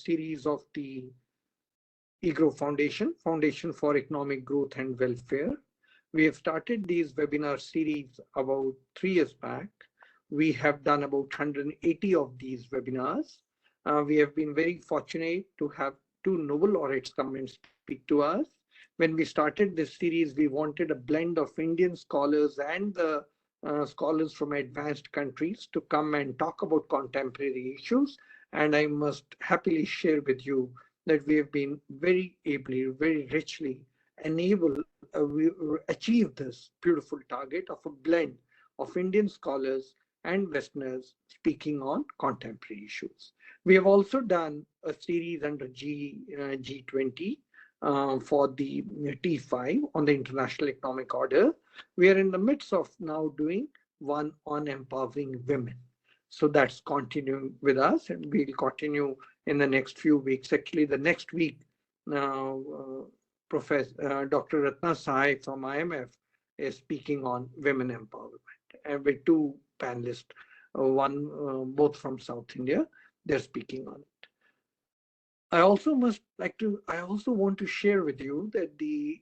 series of the EGROW Foundation for Economic Growth and Welfare. We have started these webinar series about 3 years back. We have done about 180 of these webinars. We have been very fortunate to have 2 Nobel laureates come and speak to us. When we started this series, we wanted a blend of Indian scholars and the scholars from advanced countries to come and talk about contemporary issues. And I must happily share with you that we have been very ably, very richly enabled, we achieve this beautiful target of a blend of Indian scholars and Westerners speaking on contemporary issues. We have also done a series under G20 for the T5 on the International Economic Order. We are in the midst of now doing one on empowering women. So that's continuing with us, and we'll continue in the next few weeks. Actually, the next week, Professor Dr. Ratna Sahai from IMF is speaking on women empowerment, and with 2 panelists, one both from South India. They're speaking on it. I also want to share with you that the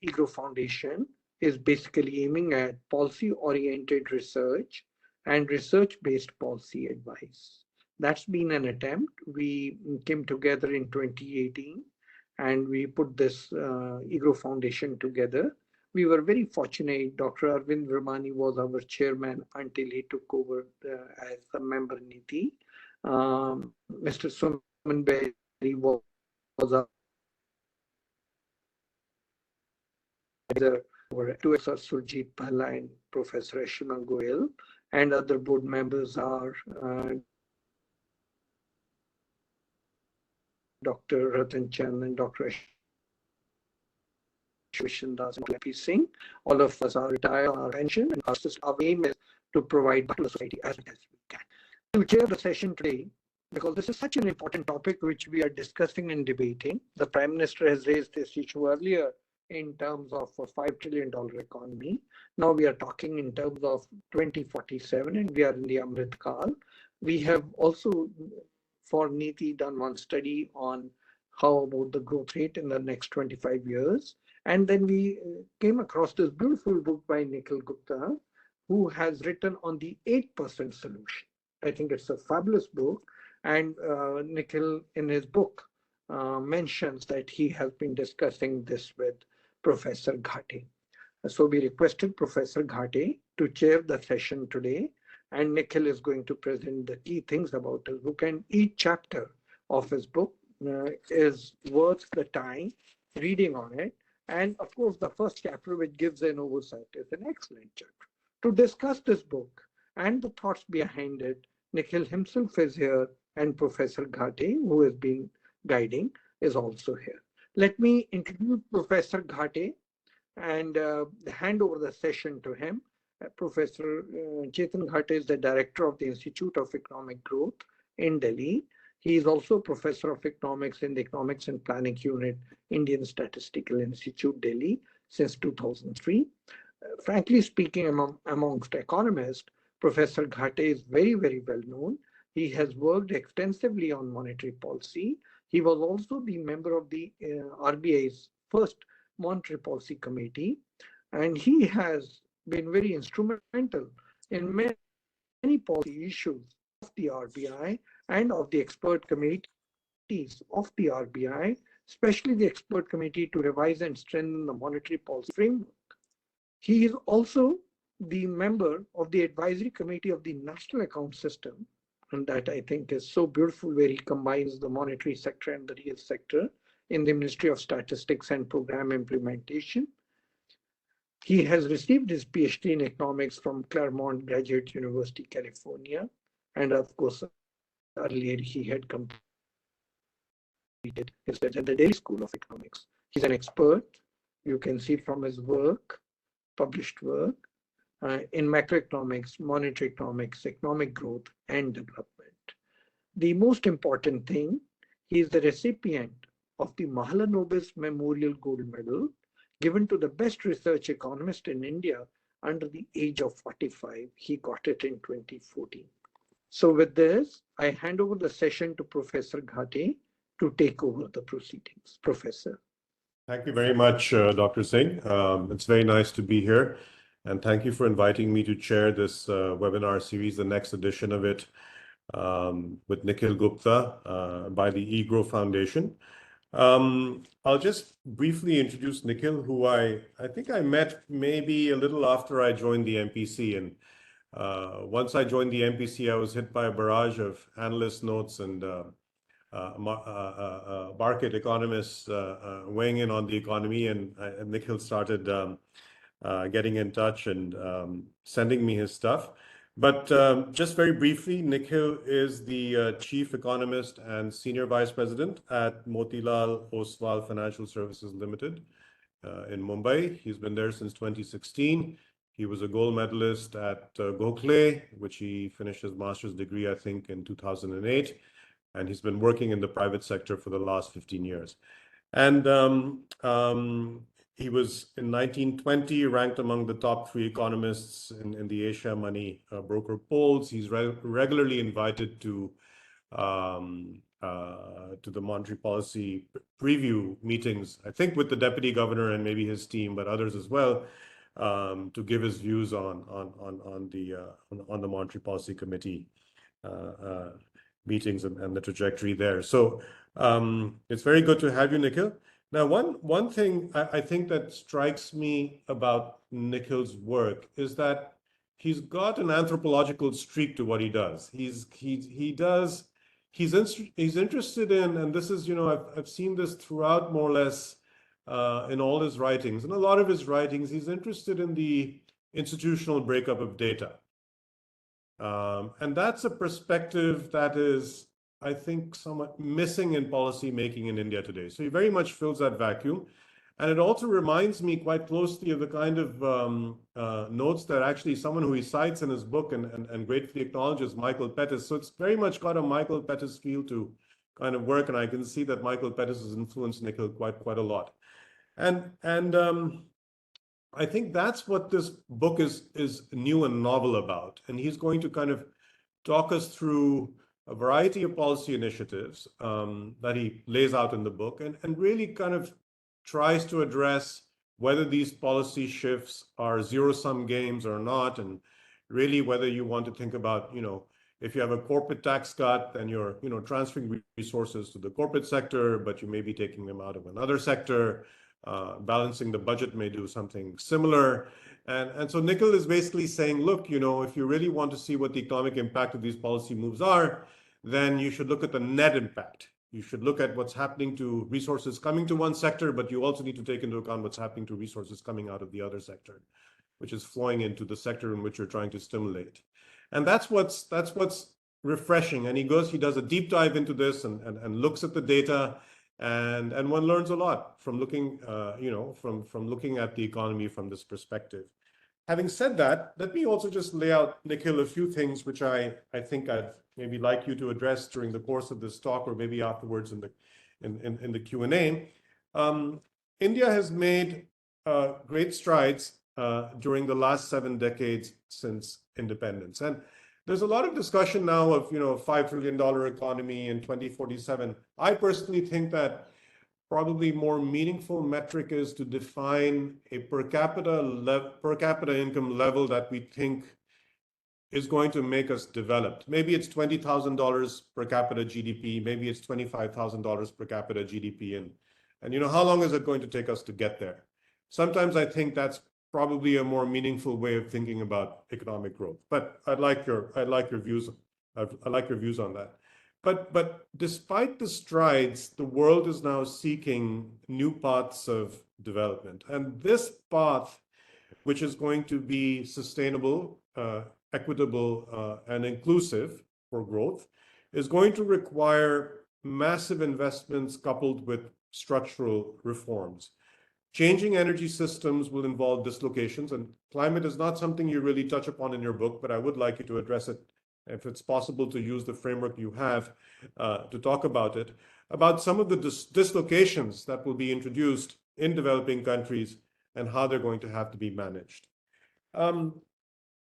EGROW Foundation is basically aiming at policy-oriented research and research-based policy advice. That's been an attempt. We came together in 2018 and we put this EGROW Foundation together. We were very fortunate. Dr. Arvind Ramani was our chairman until he took over as a member Niti. Mr. Suman Berry was our Professor Surjit Bhalla and Professor Ashima Goel, and other board members are Dr. Ratan Chand and Dr. Shwishandas and P. Singh. All of us are retired on our pension, and our aim is to provide back to the society as much as we can. To chair the session today, because this is such an important topic which we are discussing and debating. The Prime Minister has raised this issue earlier in terms of a $5 trillion economy. Now we are talking in terms of 2047, and we are in the Amrit Kal. We have also, for Niti, done one study on how about the growth rate in the next 25 years. And then we came across this beautiful book by Nikhil Gupta, who has written on the 8% solution. I think it's a fabulous book. And Nikhil, in his book, mentions that he has been discussing this with Professor Ghate. So we requested Professor Ghate to chair the session today, and Nikhil is going to present the key things about his book. And each chapter of his book is worth the time reading on it. And of course, the first chapter, which gives an oversight, is an excellent chapter. To discuss this book and the thoughts behind it, Nikhil himself is here, and Professor Ghate, who has been guiding, is also here. Let me introduce Professor Ghate and hand over the session to him. Professor Chetan Ghate is the director of the Institute of Economic Growth in Delhi. He is also professor of economics in the Economics and Planning Unit, Indian Statistical Institute, Delhi, since 2003. Frankly speaking, amongst economists, Professor Ghate is very, very well known. He has worked extensively on monetary policy. He was also the member of the RBI's first Monetary Policy Committee, and he has been very instrumental in many policy issues of the RBI and of the expert committees of the RBI, especially the expert committee to revise and strengthen the monetary policy framework. He is also the member of the advisory committee of the National Account System, and that I think is so beautiful, where he combines the monetary sector and the real sector in the Ministry of Statistics and Program Implementation. He has received his PhD in economics from Claremont Graduate University, California, and of course, earlier he had completed his studies at the Delhi School of Economics. He's an expert, you can see from his work, published work, in macroeconomics, monetary economics, economic growth, and development. The most important thing, he is the recipient of the Mahalanobis Memorial Gold Medal, given to the best research economist in India under the age of 45. He got it in 2014. So with this, I hand over the session to Professor Ghate to take over the proceedings. Professor. Thank you very much, Dr. Singh. It's very nice to be here. And thank you for inviting me to chair this webinar series, the next edition of it, with Nikhil Gupta by the EGROW Foundation. I'll just briefly introduce Nikhil, who I think I met maybe a little after I joined the MPC. And once I joined the MPC, I was hit by a barrage of analyst notes and market economists weighing in on the economy, and Nikhil started getting in touch and sending me his stuff. But just very briefly, Nikhil is the chief economist and senior vice president at Motilal Oswal Financial Services Limited in Mumbai. He's been there since 2016. He was a gold medalist at Ghate, which he finished his master's degree, I think, in 2008. And he's been working in the private sector for the last 15 years. And he was in 1920 ranked among the top 3 economists in the Asia Money broker polls. He's regularly invited to the monetary policy preview meetings, I think with the deputy governor and maybe his team, but others as well, to give his views on the monetary policy committee meetings and the trajectory there. So it's very good to have you, Nikhil. Now, one thing I think that strikes me about Nikhil's work is that he's got an anthropological streak to what he does. He's interested in, and this is, I've seen this throughout more or less in all his writings. In a lot of his writings, he's interested in the institutional breakup of data. And that's a perspective that is, I think, somewhat missing in policy making in India today. So he very much fills that vacuum. And it also reminds me quite closely of the kind of notes that actually someone who he cites in his book and gratefully acknowledges, Michael Pettis. So it's very much got a Michael Pettis feel to kind of work. And I can see that Michael Pettis has influenced Nikhil quite a lot. And I think that's what this book is new and novel about. And he's going to kind of talk us through a variety of policy initiatives that he lays out in the book and really kind of tries to address whether these policy shifts are zero-sum games or not, and really whether you want to think about, if you have a corporate tax cut, then you're, transferring resources to the corporate sector, but you may be taking them out of another sector. Balancing the budget may do something similar. And so Nikhil is basically saying, look, if you really want to see what the economic impact of these policy moves are, then you should look at the net impact. You should look at what's happening to resources coming to one sector, but you also need to take into account what's happening to resources coming out of the other sector, which is flowing into the sector in which you're trying to stimulate. And that's what's refreshing. And he does a deep dive into this and looks at the data. And one learns a lot from looking, from looking at the economy from this perspective. Having said that, let me also just lay out, Nikhil, a few things which I think I'd maybe like you to address during the course of this talk, or maybe afterwards in the Q&A. India has made great strides during the last 7 decades since independence, and there's a lot of discussion now of, $5 trillion economy in 2047. I personally think that probably more meaningful metric is to define a per capita income level that we think is going to make us developed. Maybe it's $20,000 per capita GDP. Maybe it's $25,000 per capita GDP. And how long is it going to take us to get there? Sometimes I think that's probably a more meaningful way of thinking about economic growth. But I'd like your views. I like your views on that. But despite the strides, the world is now seeking new paths of development. And this path, which is going to be sustainable, equitable, and inclusive for growth, is going to require massive investments coupled with structural reforms. Changing energy systems will involve dislocations, and climate is not something you really touch upon in your book, but I would like you to address it, if it's possible, to use the framework you have to talk about it, about some of the dislocations that will be introduced in developing countries and how they're going to have to be managed.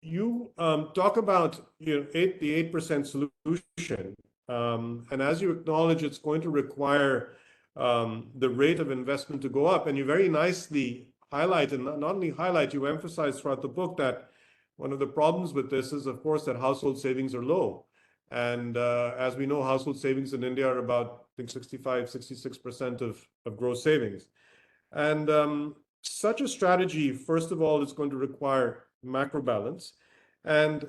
you talk about the 8% solution, and as you acknowledge, it's going to require the rate of investment to go up. And you very nicely highlight, and not only highlight, you emphasize throughout the book that one of the problems with this is, of course, that household savings are low. And as we know, household savings in India are about, I think, 65, 66% of gross savings. And such a strategy, first of all, is going to require macro balance. And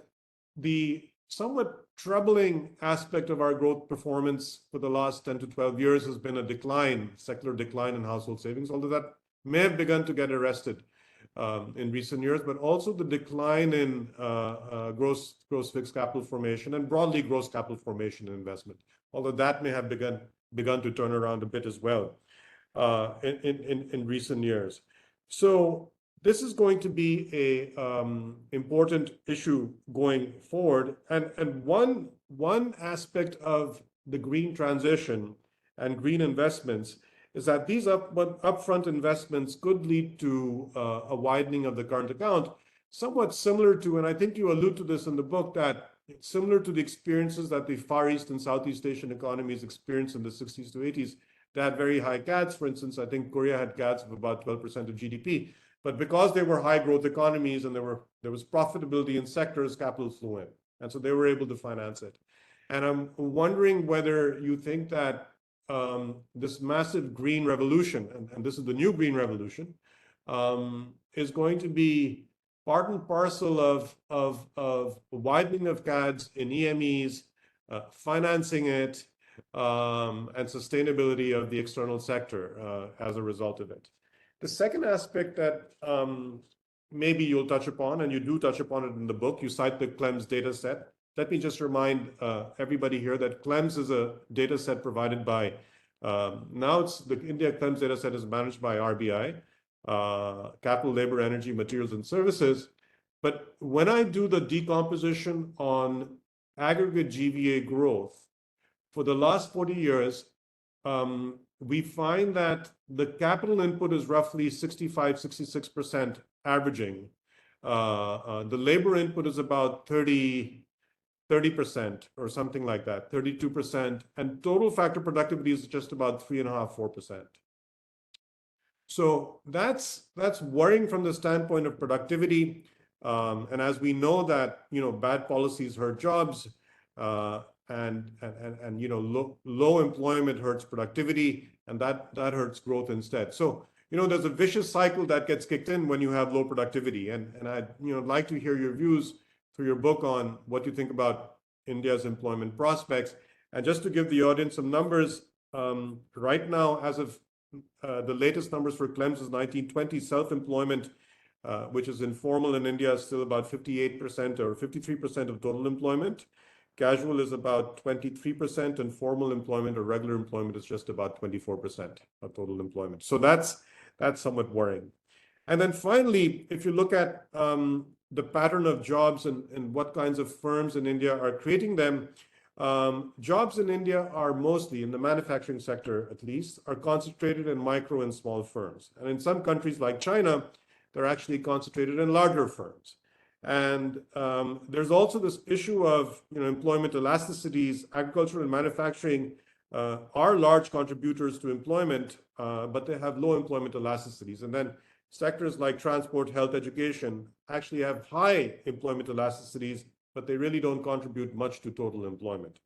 the somewhat troubling aspect of our growth performance for the last 10 to 12 years has been a decline, secular decline in household savings, although that may have begun to get arrested in recent years, but also the decline in gross fixed capital formation and broadly gross capital formation and investment, although that may have begun to turn around a bit as well in recent years. So this is going to be a important issue going forward. And one aspect of the green transition and green investments is that these upfront investments could lead to a widening of the current account, somewhat similar to, and I think you allude to this in the book, that it's similar to the experiences that the Far East and Southeast Asian economies experienced in the 60s to 80s. They had very high GATs. For instance, I think Korea had GATs of about 12% of GDP. But because they were high growth economies and there was profitability in sectors, capital flew in. And so they were able to finance it. And I'm wondering whether you think that this massive green revolution, and this is the new green revolution, is going to be part and parcel of widening of GADs in EMEs, financing it, and sustainability of the external sector as a result of it. The second aspect that maybe you'll touch upon, and you do touch upon it in the book, you cite the CLEMS data set. Let me just remind everybody here that CLEMS is a data set provided by, now it's the India CLEMS data set is managed by RBI, Capital, Labor, Energy, Materials and Services. But when I do the decomposition on aggregate GVA growth, for the last 40 years, we find that the capital input is roughly 65, 66% averaging. The labor input is about 30% or something like that, 32%, and total factor productivity is just about 3.5%, 4%. So that's worrying from the standpoint of productivity. And as we know that, bad policies hurt jobs, and low employment hurts productivity, and that hurts growth instead. So there's a vicious cycle that gets kicked in when you have low productivity. And I'd like to hear your views through your book on what you think about India's employment prospects. And just to give the audience some numbers, right now, as of the latest numbers for CLEMS is 1920, self-employment, which is informal in India, is still about 58% or 53% of total employment. Casual is about 23%, and formal employment or regular employment is just about 24% of total employment. So that's somewhat worrying. And then finally, if you look at the pattern of jobs and what kinds of firms in India are creating them, jobs in India are mostly, in the manufacturing sector at least, are concentrated in micro and small firms. And in some countries like China, they're actually concentrated in larger firms. And there's also this issue of employment elasticities. Agriculture and manufacturing are large contributors to employment, but they have low employment elasticities. And then sectors like transport, health, education actually have high employment elasticities, but they really don't contribute much to total employment.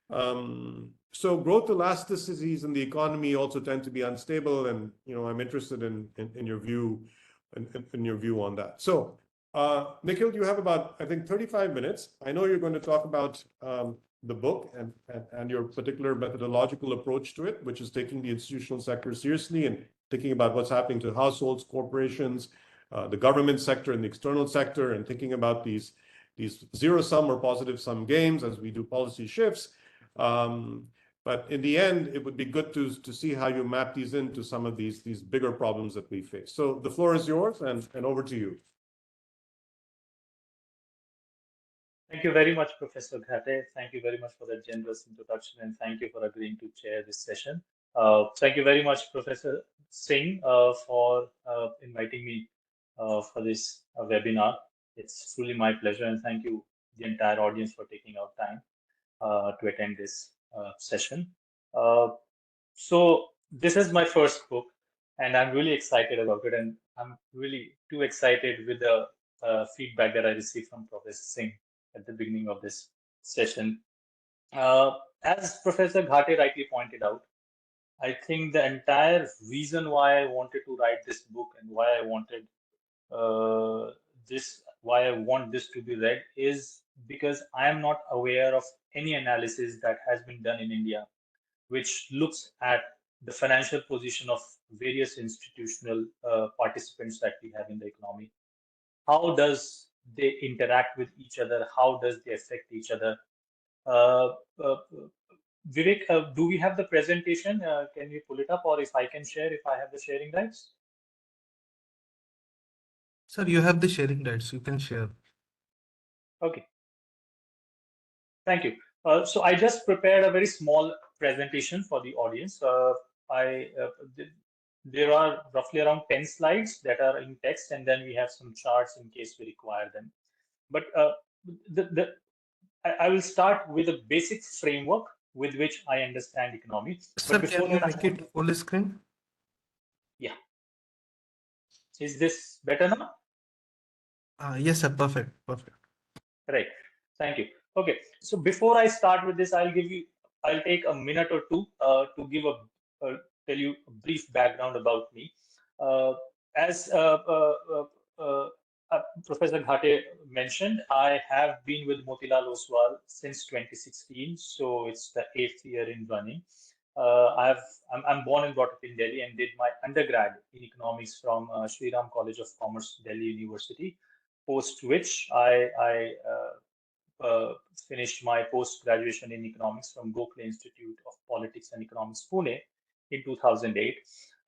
So growth elasticities in the economy also tend to be unstable, and I'm interested in your view on that. So Nikhil, you have about, I think, 35 minutes. I know you're going to talk about the book and your particular methodological approach to it, which is taking the institutional sector seriously and thinking about what's happening to households, corporations, the government sector and the external sector, and thinking about these zero-sum or positive-sum games as we do policy shifts. But in the end, it would be good to see how you map these into some of these bigger problems that we face. So the floor is yours, and over to you. Thank you very much, Professor Ghate. Thank you very much for that generous introduction, and thank you for agreeing to chair this session. Thank you very much, Professor Singh, for inviting me for this webinar. It's truly my pleasure, and thank you, the entire audience, for taking out time to attend this session. So this is my first book, and I'm really excited about it, and I'm really too excited with the feedback that I received from Professor Singh at the beginning of this session. As Professor Ghate rightly pointed out, I think the entire reason why I wanted to write this book and why I wanted why I want this to be read is because I am not aware of any analysis that has been done in India which looks at the financial position of various institutional participants that we have in the economy. How does they interact with each other? How does they affect each other? Uh, uh, Vivek, do we have the presentation? Can we pull it up, or if I can share, if I have the sharing rights? Sir, you have the sharing rights. You can share. Okay. Thank you. So I just prepared a very small presentation for the audience. There are roughly around 10 slides that are in text, and then we have some charts in case we require them. But I will start with a basic framework with which I understand economy. Sir, But before can you that, make it full screen? yeah. Is this better now? Yes, sir. Perfect. Perfect. Right. Thank you. Okay. So before I start with this, I'll take a minute or two tell you a brief background about me. As Professor Ghate mentioned, I have been with Motilal Oswal since 2016, so it's the 8th year in running. I'm born and brought up in Delhi and did my undergrad in economics from Sri Ram College of Commerce, Delhi University. Post which I finished my post-graduation in economics from Gokhale Institute of Politics and Economics, Pune in 2008.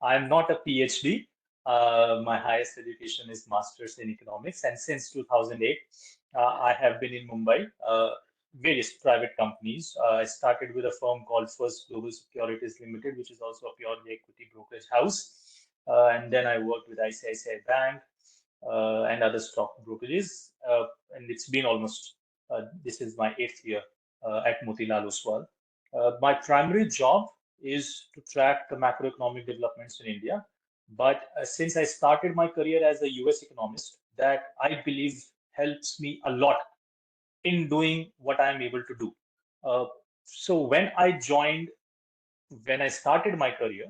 I'm not a PhD. My highest education is Master's in Economics. And since 2008, I have been in Mumbai, various private companies. I started with a firm called First Global Securities Limited, which is also a purely equity brokerage house. And then I worked with ICICI Bank and other stock brokerages. And it's been almost this is my 8th year at Motilal Oswal. My primary job is to track the macroeconomic developments in India. But since I started my career as a US economist, that I believe helps me a lot in doing what I'm able to do. So when I started my career,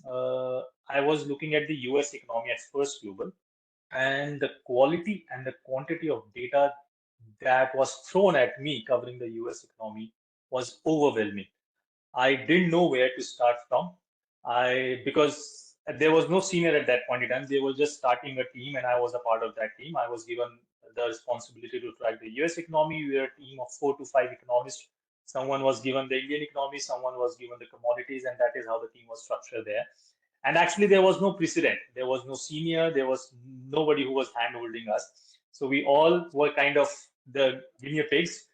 I was looking at the US economy at First Global, and the quality and the quantity of data that was thrown at me covering the US economy was overwhelming. I didn't know where to start from. Because there was no senior at that point in time. They were just starting a team, and I was a part of that team. I was given the responsibility to track the US economy. We were a team of 4 to 5 economists. Someone was given the Indian economy, someone was given the commodities, and that is how the team was structured there. And actually, there was no precedent. There was no senior. There was nobody who was hand-holding us. So we all were kind of the guinea pigs.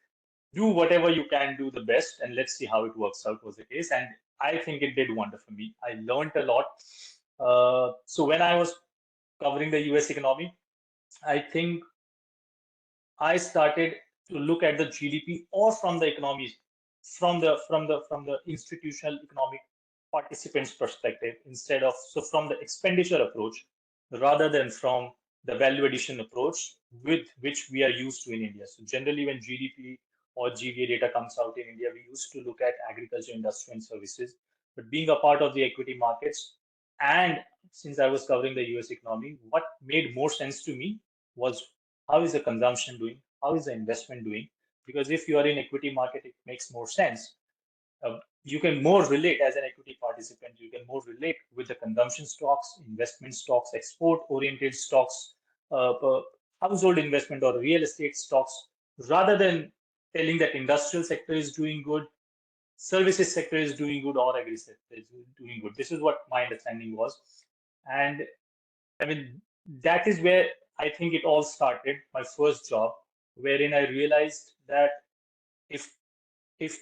Do whatever you can do the best, and let's see how it works out, was the case. And I think it did wonder for me. I learned a lot. So when I was covering the US economy, I think I started to look at the GDP or from the economy, from the institutional economic participants perspective, from the expenditure approach rather than from the value addition approach with which we are used to in India. So generally when GDP or GVA data comes out in India, we used to look at agriculture, industry and services. But being a part of the equity markets, and since I was covering the US economy, what made more sense to me was how is the consumption doing? How is the investment doing? Because if you are in equity market, it makes more sense. You can more relate as an equity participant. You can more relate with the consumption stocks, investment stocks, export-oriented stocks, household investment or real estate stocks, rather than telling that industrial sector is doing good, services sector is doing good, or agri sector is doing good. This is what my understanding was. And I mean, that is where I think it all started, my first job, wherein I realized that if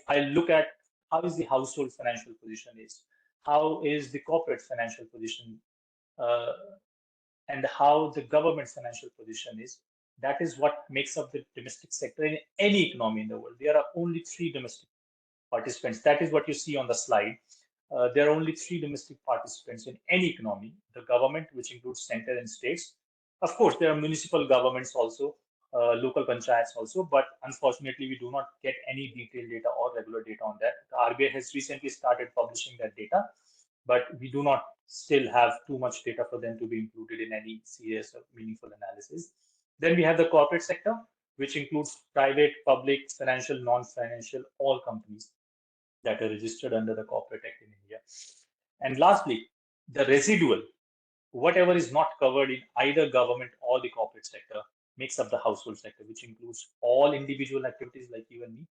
I look at how is the household financial position is, how is the corporate financial position, and how the government financial position is, That is what makes up the domestic sector in any economy in the world. There are only 3 domestic participants. That is what you see on the slide. There are only 3 domestic participants in any economy: the government, which includes center and states. Of course, there are municipal governments also, local panchayats also, but unfortunately, we do not get any detailed data or regular data on that. The RBI has recently started publishing that data, but we do not still have too much data for them to be included in any serious or meaningful analysis. Then we have the corporate sector, which includes private, public, financial, non-financial, all companies that are registered under the Corporate Act in India. And lastly, the residual, whatever is not covered in either government or the corporate sector, makes up the household sector, which includes all individual activities like you and me,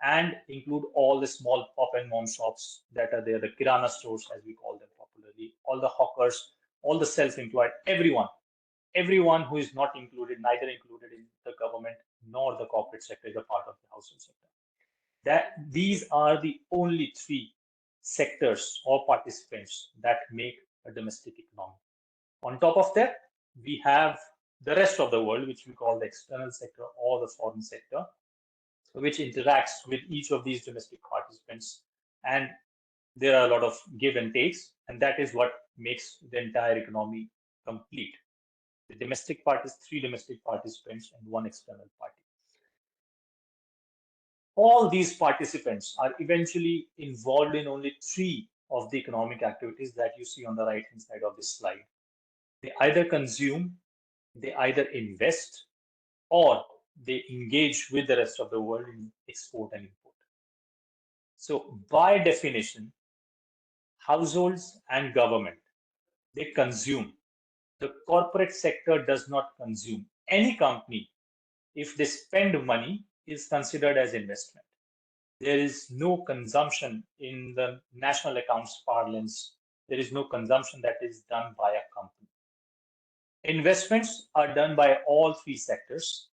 and include all the small pop and mom shops that are there, the kirana stores, as we call them popularly, all the hawkers, all the self-employed, everyone who is not included, neither included in the government nor the corporate sector, is a part of the household sector. These are the only 3 sectors or participants that make a domestic economy. On top of that, we have the rest of the world, which we call the external sector or the foreign sector, which interacts with each of these domestic participants. And there are a lot of give and takes, and that is what makes the entire economy complete. The domestic part is 3 domestic participants and 1 external party. All these participants are eventually involved in only 3 of the economic activities that you see on the right-hand side of this slide. They either consume, they either invest, or they engage with the rest of the world in export and import. So by definition, households and government, they consume. The corporate sector does not consume. Any company, if they spend money, is considered as investment. There is no consumption in the national accounts parlance. There is no consumption that is done by a company. Investments are done by all 3 sectors.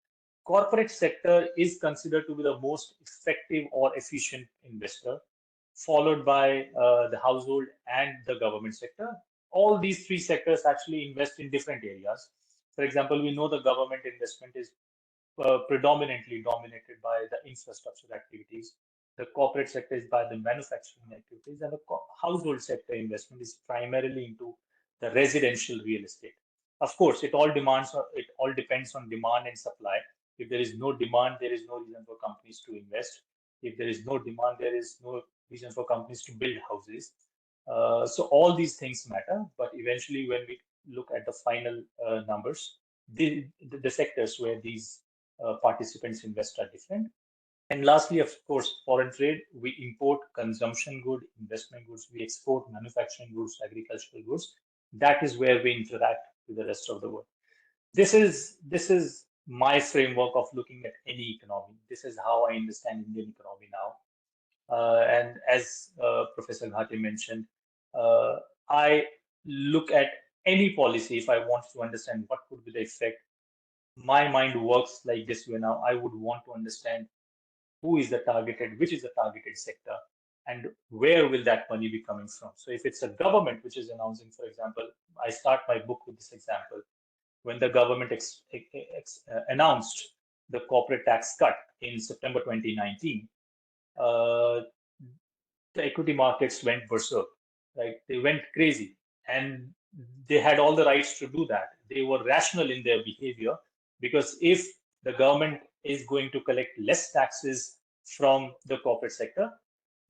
Corporate sector is considered to be the most effective or efficient investor, followed by the household and the government sector. All these 3 sectors actually invest in different areas. For example, we know the government investment is predominantly dominated by the infrastructure activities. The corporate sector is by the manufacturing activities, and the household sector investment is primarily into the residential real estate. Of course, it all depends on demand and supply. If there is no demand, there is no reason for companies to invest. If there is no demand, there is no reason for companies to build houses. So all these things matter, but eventually when we look at the final numbers, the sectors where these participants invest are different. And lastly, of course, foreign trade. We import consumption goods, investment goods. We export manufacturing goods, agricultural goods. That is where we interact with the rest of the world. This is my framework of looking at any economy. This is how I understand Indian economy now. And as Professor Ghate mentioned, I look at any policy if I want to understand what could be the effect. My mind works like this way now. I would want to understand who is the targeted, which is the targeted sector, and where will that money be coming from. So if it's a government which is announcing, for example, I start my book with this example. When the government announced the corporate tax cut in September 2019, the equity markets went berserk, right? They went crazy, and they had all the rights to do that. They were rational in their behavior, because if the government is going to collect less taxes from the corporate sector,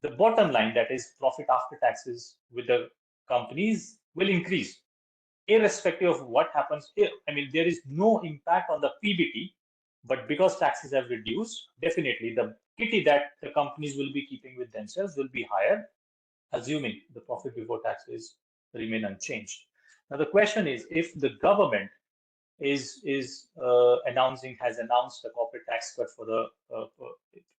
the bottom line, that is profit after taxes with the companies, will increase, irrespective of what happens here. I mean, there is no impact on the PBT, but because taxes have reduced, definitely the kitty that the companies will be keeping with themselves will be higher, assuming the profit before taxes remain unchanged. Now, the question is, if the government has announced the corporate tax cut for the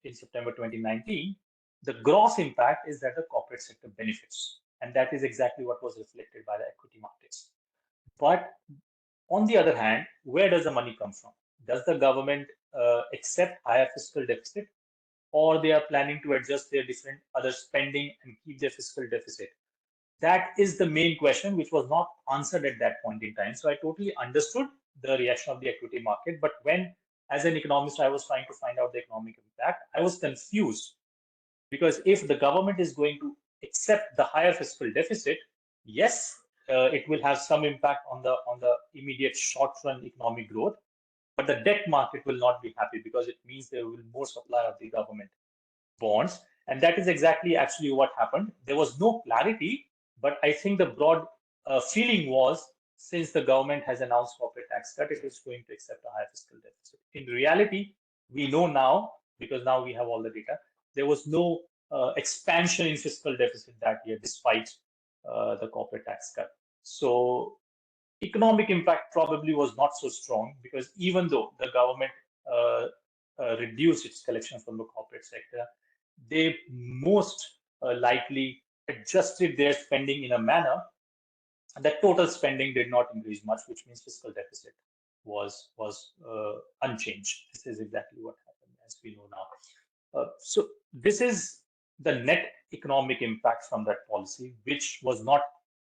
in September 2019, the gross impact is that the corporate sector benefits, and that is exactly what was reflected by the equity markets. But on the other hand, where does the money come from? Does the government accept higher fiscal deficit, or they are planning to adjust their different other spending and keep their fiscal deficit? That is the main question, which was not answered at that point in time. So I totally understood the reaction of the equity market. But when, as an economist, I was trying to find out the economic impact, I was confused, because if the government is going to accept the higher fiscal deficit, yes, it will have some impact on the immediate short-run economic growth, but the debt market will not be happy, because it means there will be more supply of the government bonds. And that is exactly actually what happened. There was no clarity, but I think the broad feeling was, since the government has announced corporate tax cut, it is going to accept a higher fiscal deficit. In reality, we know now, because now we have all the data, there was no expansion in fiscal deficit that year, despite the corporate tax cut. So economic impact probably was not so strong, because even though the government reduced its collection from the corporate sector, they most likely adjusted their spending in a manner that total spending did not increase much, which means fiscal deficit was unchanged. This is exactly what happened, as we know now. So this is the net economic impact from that policy, which was not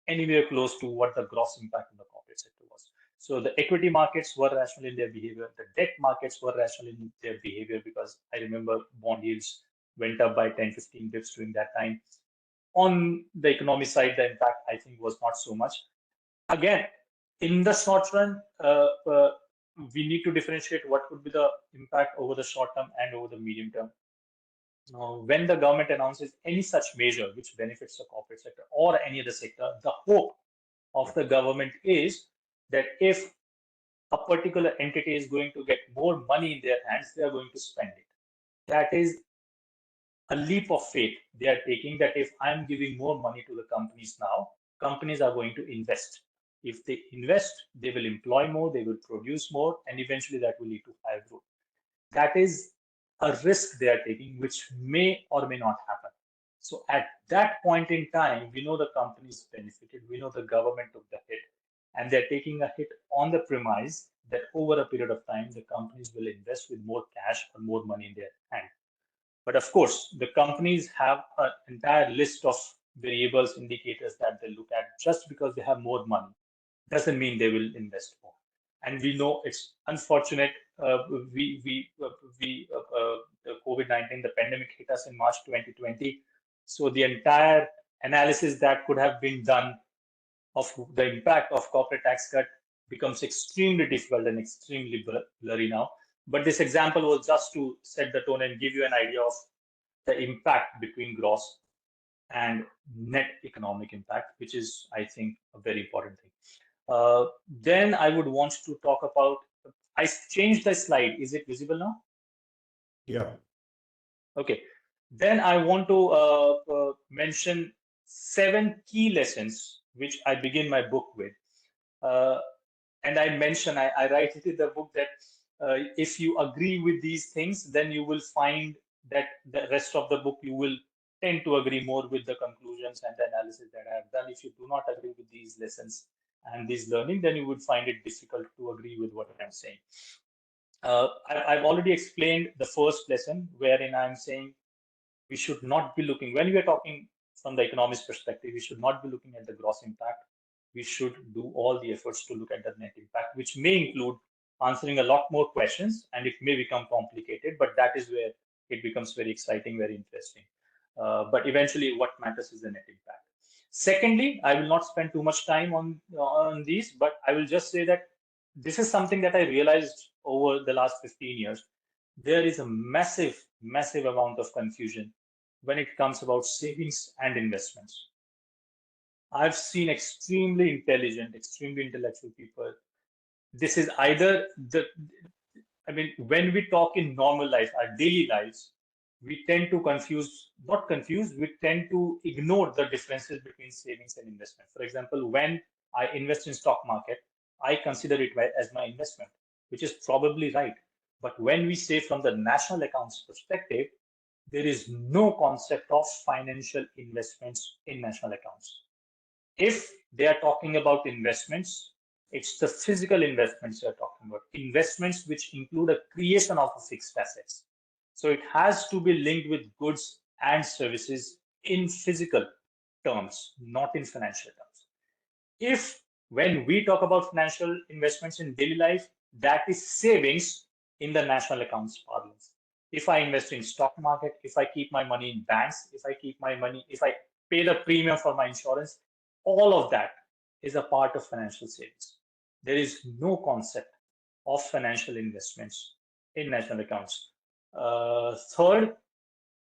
anywhere close to what the gross impact in the corporate sector was. So the equity markets were rational in their behavior. The debt markets were rational in their behavior, because I remember bond yields went up by 10, 15 bits during that time. On the economy side, the impact, I think, was not so much. Again, in the short run, we need to differentiate what would be the impact over the short term and over the medium term. When the government announces any such measure which benefits the corporate sector or any other sector, the hope of the government is that if a particular entity is going to get more money in their hands, they are going to spend it. That is a leap of faith they are taking, that if I'm giving more money to the companies now, companies are going to invest. If they invest, they will employ more, they will produce more, and eventually that will lead to higher growth. That is a risk they are taking, which may or may not happen. So at that point in time, we know the companies benefited, we know the government took the hit, and they're taking a hit on the premise that over a period of time, the companies will invest with more cash or more money in their hand. But of course, the companies have an entire list of variables, indicators that they look at. Just because they have more money doesn't mean they will invest more. And we know it's unfortunate. The COVID-19, the pandemic hit us in March 2020. So the entire analysis that could have been done of the impact of corporate tax cut becomes extremely difficult and extremely blurry now. But this example was just to set the tone and give you an idea of the impact between gross and net economic impact, which is, I think, a very important thing. Then I would want to talk about, I changed the slide. Is it visible now? Yeah. Okay. Then I want to mention 7 key lessons, which I begin my book with. And I mention, I write it in the book that if you agree with these things, then you will find that the rest of the book, you will tend to agree more with the conclusions and the analysis that I have done. If you do not agree with these lessons and this learning, then you would find it difficult to agree with what I'm saying. I've already explained the first lesson, wherein I'm saying we should not be looking, when we are talking from the economist perspective, we should not be looking at the gross impact. We should do all the efforts to look at the net impact, which may include answering a lot more questions, and it may become complicated, but that is where it becomes very exciting, very interesting. But eventually what matters is the net impact. Secondly, I will not spend too much time on these, but I will just say that this is something that I realized over the last 15 years. There is a massive, massive amount of confusion when it comes about savings and investments. I've seen extremely intelligent, extremely intellectual people. This is either when we talk in normal life, our daily lives, we tend to we tend to ignore the differences between savings and investment. For example, when I invest in stock market, I consider it as my investment, which is probably right. But when we say from the national accounts perspective, there is no concept of financial investments in national accounts. If they are talking about investments, it's the physical investments they're talking about, investments which include a creation of a fixed assets. So it has to be linked with goods and services in physical terms, not in financial terms. If When we talk about financial investments in daily life, that is savings in the national accounts parlance. If I invest in stock market, if I keep my money in banks, if I pay the premium for my insurance, all of that is a part of financial savings. There is no concept of financial investments in national accounts. Third,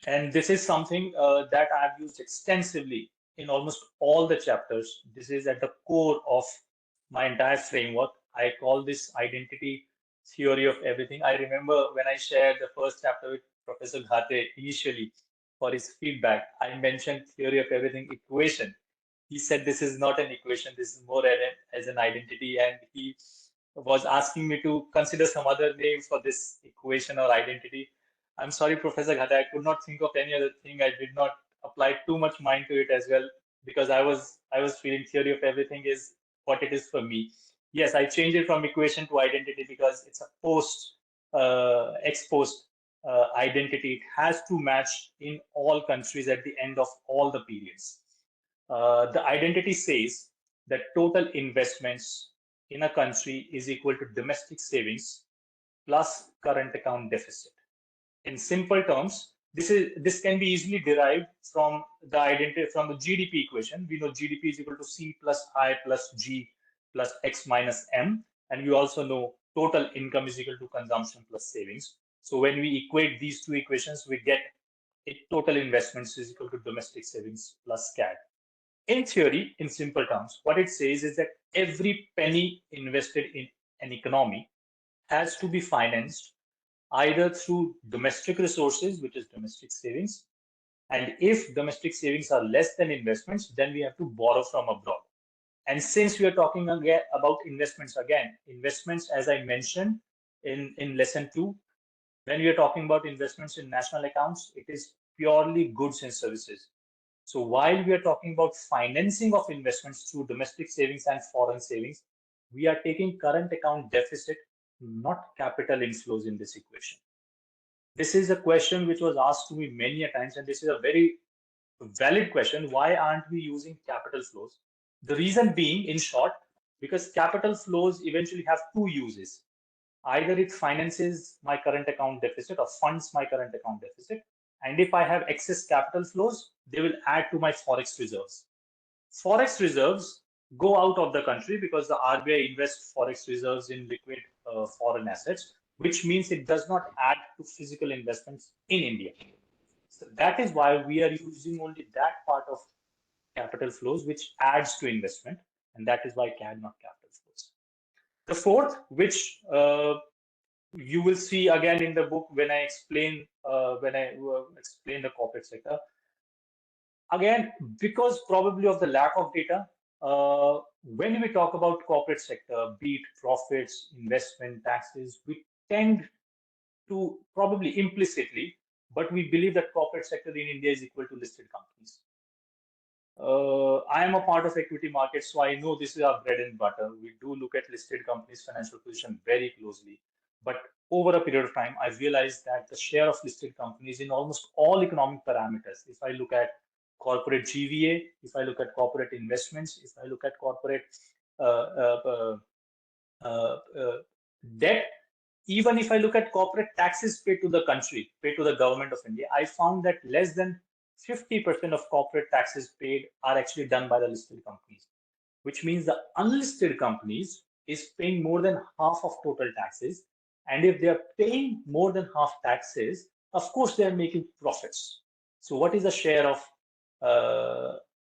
and this is something that I've used extensively in almost all the chapters. This is at the core of my entire framework. I call this identity theory of everything. I remember when I shared the first chapter with Professor Ghate initially for his feedback, I mentioned theory of everything equation. He said this is not an equation, this is more as an identity, and he was asking me to consider some other name for this equation or identity. I'm sorry, Professor Ghate, I could not think of any other thing. I did not apply too much mind to it as well because I was feeling theory of everything is what it is for me. Yes, I changed it from equation to identity because it's a ex post identity. It has to match in all countries at the end of all the periods. The identity says that total investments in a country is equal to domestic savings plus current account deficit. In simple terms, this can be easily derived from the GDP equation. We know GDP is equal to C plus I plus G plus X minus M, and we also know total income is equal to consumption plus savings. So when we equate these two equations, we get total investments is equal to domestic savings plus CAD. In theory, in simple terms, what it says is that every penny invested in an economy has to be financed either through domestic resources, which is domestic savings, and if domestic savings are less than investments, then we have to borrow from abroad. And since we are talking again about investments, as I mentioned in lesson 2, when we are talking about investments in national accounts, it is purely goods and services. So while we are talking about financing of investments through domestic savings and foreign savings, we are taking current account deficit, not capital inflows in this equation. This is a question which was asked to me many a times, and this is a very valid question. Why aren't we using capital flows? The reason being, in short, because capital flows eventually have two uses. Either it finances my current account deficit or funds my current account deficit. And if I have excess capital flows, they will add to my forex reserves. Forex reserves go out of the country because the RBI invests forex reserves in liquid foreign assets, which means it does not add to physical investments in India. So that is why we are using only that part of capital flows, which adds to investment, and that is why CAD, not capital flows. The fourth, which you will see again in the book when I explain the corporate sector. Again, because probably of the lack of data, when we talk about corporate sector, be it profits, investment, taxes, we tend to probably implicitly, but we believe that corporate sector in India is equal to listed companies. I am a part of equity markets, so I know this is our bread and butter. We do look at listed companies' financial position very closely. But over a period of time, I realized that the share of listed companies in almost all economic parameters, if I look at corporate GVA, if I look at corporate investments, if I look at corporate debt, even if I look at corporate taxes paid to the country, paid to the government of India, I found that less than 50% of corporate taxes paid are actually done by the listed companies, which means the unlisted companies is paying more than half of total taxes. And if they are paying more than half taxes, of course, they are making profits. So what is the share of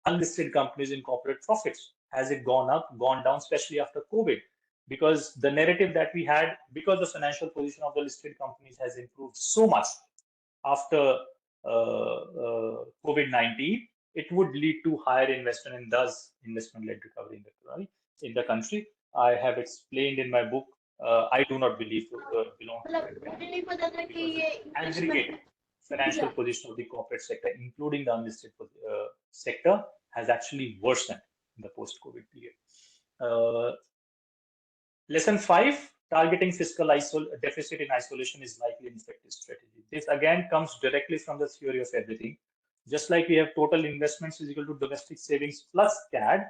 unlisted companies in corporate profits? Has it gone up, gone down, especially after COVID? Because the narrative that we had, because the financial position of the listed companies has improved so much after COVID-19, it would lead to higher investment and thus investment-led recovery in the country. I have explained in my book, I do not believe belong to aggregate financial position of the corporate sector, including the unlisted sector, has actually worsened in the post-COVID period. Lesson 5, targeting fiscal deficit in isolation is likely an effective strategy. This again comes directly from the theory of everything. Just like we have total investments is equal to domestic savings plus CAD,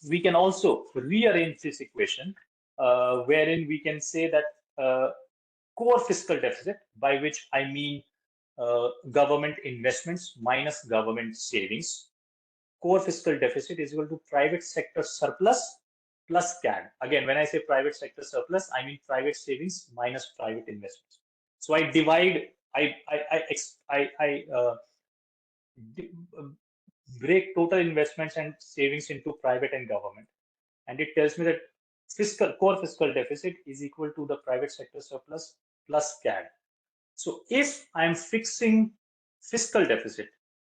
we can also rearrange this equation, wherein we can say that core fiscal deficit, by which I mean government investments minus government savings. Core fiscal deficit is equal to private sector surplus plus CAD. Again, when I say private sector surplus, I mean private savings minus private investments. So I divide, break total investments and savings into private and government. And it tells me that core fiscal deficit is equal to the private sector surplus plus CAD. So if I'm fixing fiscal deficit,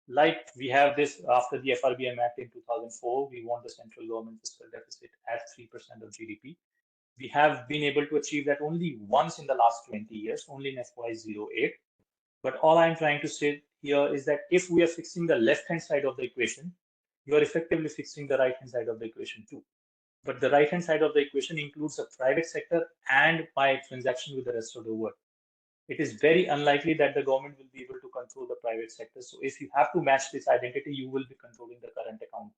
like we have this after the FRBM Act in 2004, we want the central government fiscal deficit at 3% of GDP. We have been able to achieve that only once in the last 20 years, only in FY08. But all I'm trying to say here is that if we are fixing the left-hand side of the equation, you are effectively fixing the right-hand side of the equation too. But the right-hand side of the equation includes the private sector and my transaction with the rest of the world. It is very unlikely that the government will be able to control the private sector. So if you have to match this identity, you will be controlling the current account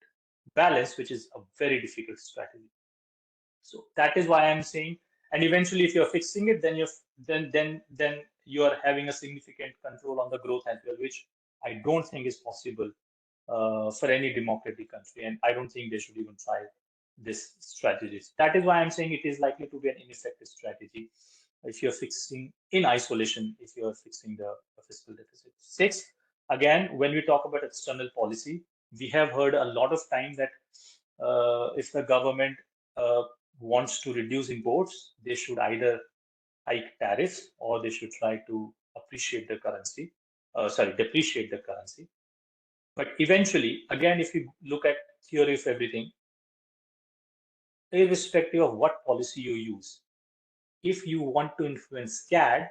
balance, which is a very difficult strategy. So that is why I'm saying, and eventually if you're fixing it, then you are having a significant control on the growth as well, which I don't think is possible for any democratic country. And I don't think they should even try this strategies. That is why I'm saying it is likely to be an ineffective strategy if you're fixing in isolation, if you're fixing the fiscal deficit. 6, again, when we talk about external policy, we have heard a lot of time that if the government wants to reduce imports, they should either hike tariffs or they should try to depreciate the currency. But eventually, again, if you look at theory of everything, irrespective of what policy you use, if you want to influence CAD,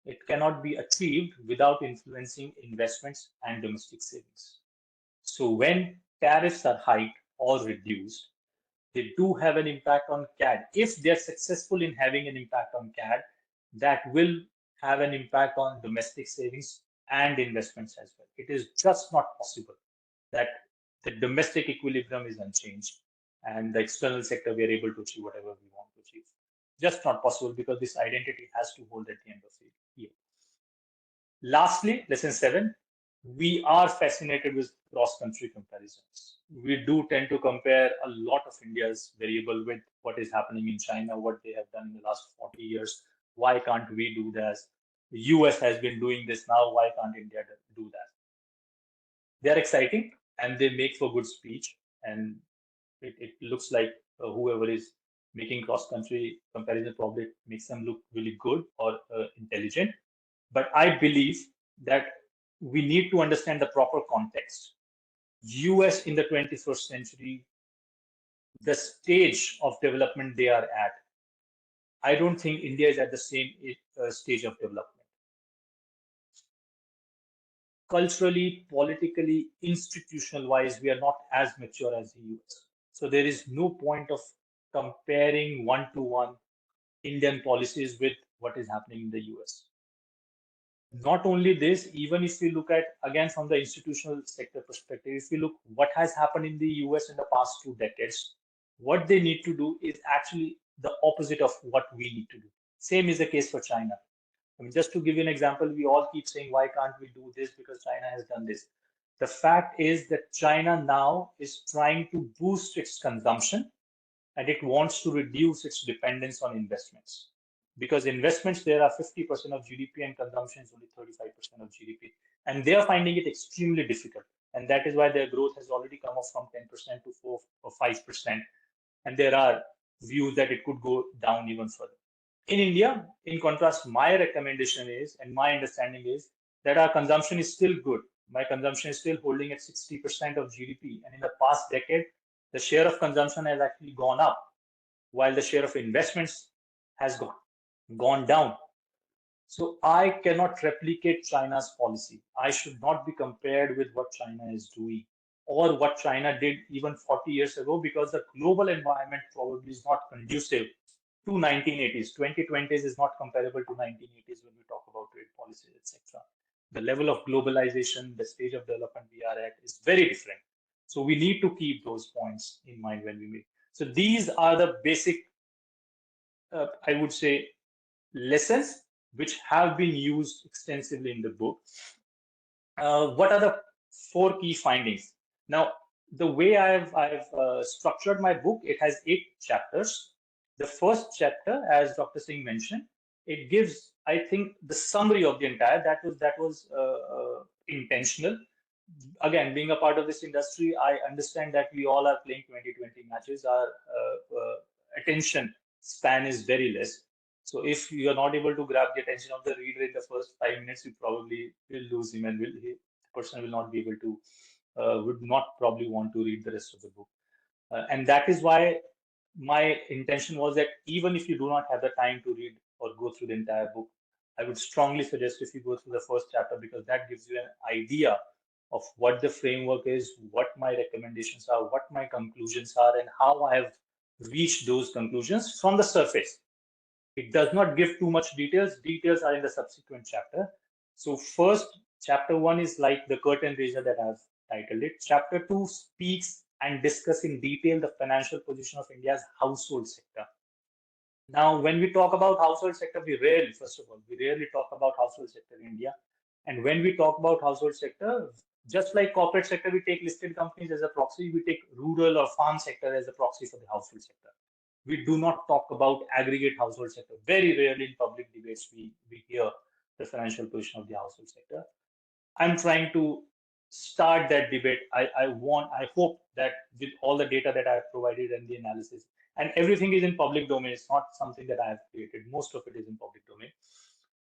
it cannot be achieved without influencing investments and domestic savings. So when tariffs are hiked or reduced, they do have an impact on CAD. If they're successful in having an impact on CAD, that will have an impact on domestic savings and investments as well. It is just not possible that the domestic equilibrium is unchanged and the external sector we are able to achieve whatever we want to achieve. Just not possible because this identity has to hold at the end of the year. Lastly, lesson 7, we are fascinated with cross-country comparisons. We do tend to compare a lot of India's variable with what is happening in China, what they have done in the last 40 years. Why can't we do this? The US has been doing this now. Why can't India do that? They are exciting and they make for good speech. And it looks like whoever is making cross-country comparison probably makes them look really good or intelligent. But I believe that we need to understand the proper context. US in the 21st century, the stage of development they are at, I don't think India is at the same stage of development. Culturally, politically, institutional-wise, we are not as mature as the US. So there is no point of comparing one-to-one Indian policies with what is happening in the US. Not only this, even if we look at, again, from the institutional sector perspective, if we look what has happened in the US in the past 2 decades, what they need to do is actually the opposite of what we need to do. Same is the case for China. I mean, just to give you an example, we all keep saying, why can't we do this because China has done this? The fact is that China now is trying to boost its consumption and it wants to reduce its dependence on investments. Because investments there are 50% of GDP and consumption is only 35% of GDP. And they are finding it extremely difficult. And that is why their growth has already come up from 10% to 4 or 5%. And there are views that it could go down even further. In India, in contrast, my recommendation is, and my understanding is, that our consumption is still good. My consumption is still holding at 60% of GDP. And in the past decade, the share of consumption has actually gone up, while the share of investments has gone down. So I cannot replicate China's policy. I should not be compared with what China is doing or what China did even 40 years ago, because the global environment probably is not conducive to 1980s. 2020s is not comparable to 1980s when we talk about trade policies, etc. The level of globalization, the stage of development we are at is very different. So we need to keep those points in mind when we make. So these are the basic, I would say, lessons which have been used extensively in the book. What are the 4 key findings? Now, the way I've structured my book, it has 8 chapters. The first chapter, as Dr. Singh mentioned, it gives, I think, the summary of the entire. That was intentional. Again, being a part of this industry, I understand that we all are playing 2020 matches. Our attention span is very less. So if you are not able to grab the attention of the reader in the first 5 minutes, you probably will lose him, and the person will not be able to, would not probably want to read the rest of the book. And that is why my intention was that even if you do not have the time to read or go through the entire book, I would strongly suggest if you go through the first chapter, because that gives you an idea of what the framework is, what my recommendations are, what my conclusions are, and how I have reached those conclusions from the surface. It does not give too much details. Details are in the subsequent chapter. So first, chapter 1 is like the curtain raiser that I've titled it. Chapter 2 speaks and discuss in detail the financial position of India's household sector. Now, when we talk about household sector, we rarely talk about household sector in India. And when we talk about household sector, just like corporate sector, we take listed companies as a proxy, we take rural or farm sector as a proxy for the household sector. We do not talk about aggregate household sector. Very rarely in public debates we hear the financial position of the household sector. I'm trying to start that debate. I hope that with all the data that I've provided and the analysis, and everything is in public domain. It's not something that I have created. Most of it is in public domain.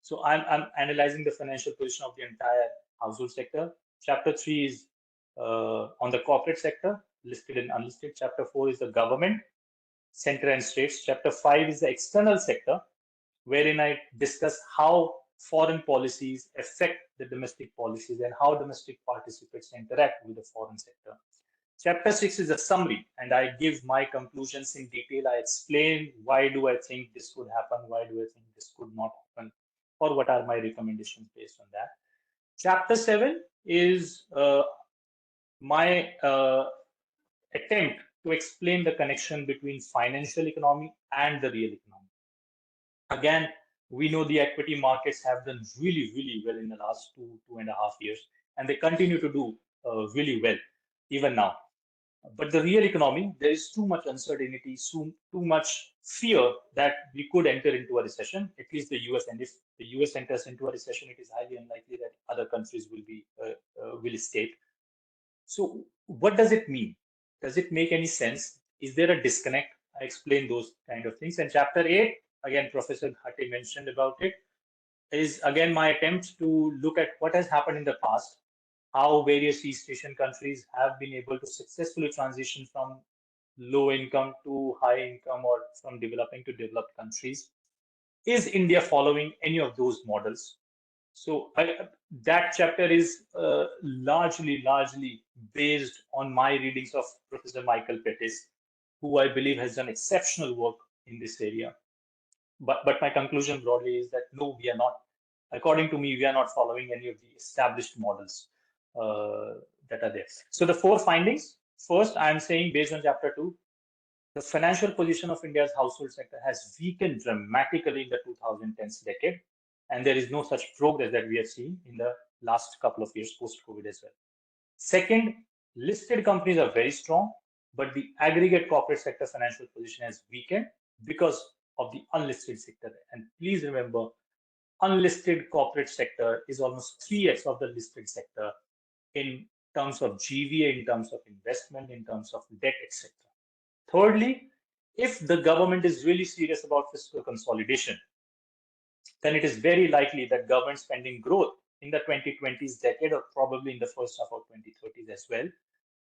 So I'm analyzing the financial position of the entire household sector. Chapter 3 is on the corporate sector, listed and unlisted. Chapter 4 is the government, center and states. Chapter 5 is the external sector, wherein I discuss how foreign policies affect the domestic policies and how domestic participants interact with the foreign sector. Chapter 6 is a summary, and I give my conclusions in detail. I explain why do I think this could happen, why do I think this could not happen, or what are my recommendations based on that. Chapter 7 is my attempt to explain the connection between financial economy and the real economy. Again, we know the equity markets have done really, really well in the last 2.5 years, and they continue to do really well even now. But the real economy, there is too much uncertainty, too much fear that we could enter into a recession, at least the US. And if the US enters into a recession, it is highly unlikely that other countries will escape. So what does it mean? Does it make any sense? Is there a disconnect? I explain those kind of things. And chapter 8, again, Professor Ghate mentioned about it, is again my attempt to look at what has happened in the past, how various East Asian countries have been able to successfully transition from low income to high income, or from developing to developed countries. Is India following any of those models? So that chapter is largely based on my readings of Professor Michael Pettis, who I believe has done exceptional work in this area. But my conclusion broadly is that no, we are not. According to me, we are not following any of the established models that are there. So the 4 findings. First, I am saying based on chapter 2, the financial position of India's household sector has weakened dramatically in the 2010s decade, and there is no such progress that we have seen in the last couple of years post-COVID as well. Second, listed companies are very strong, but the aggregate corporate sector financial position has weakened because of the unlisted sector. And please remember, unlisted corporate sector is almost 3x of the listed sector in terms of GVA, in terms of investment, in terms of debt, etc. Thirdly, if the government is really serious about fiscal consolidation, then it is very likely that government spending growth in the 2020s decade, or probably in the first half of 2030s as well,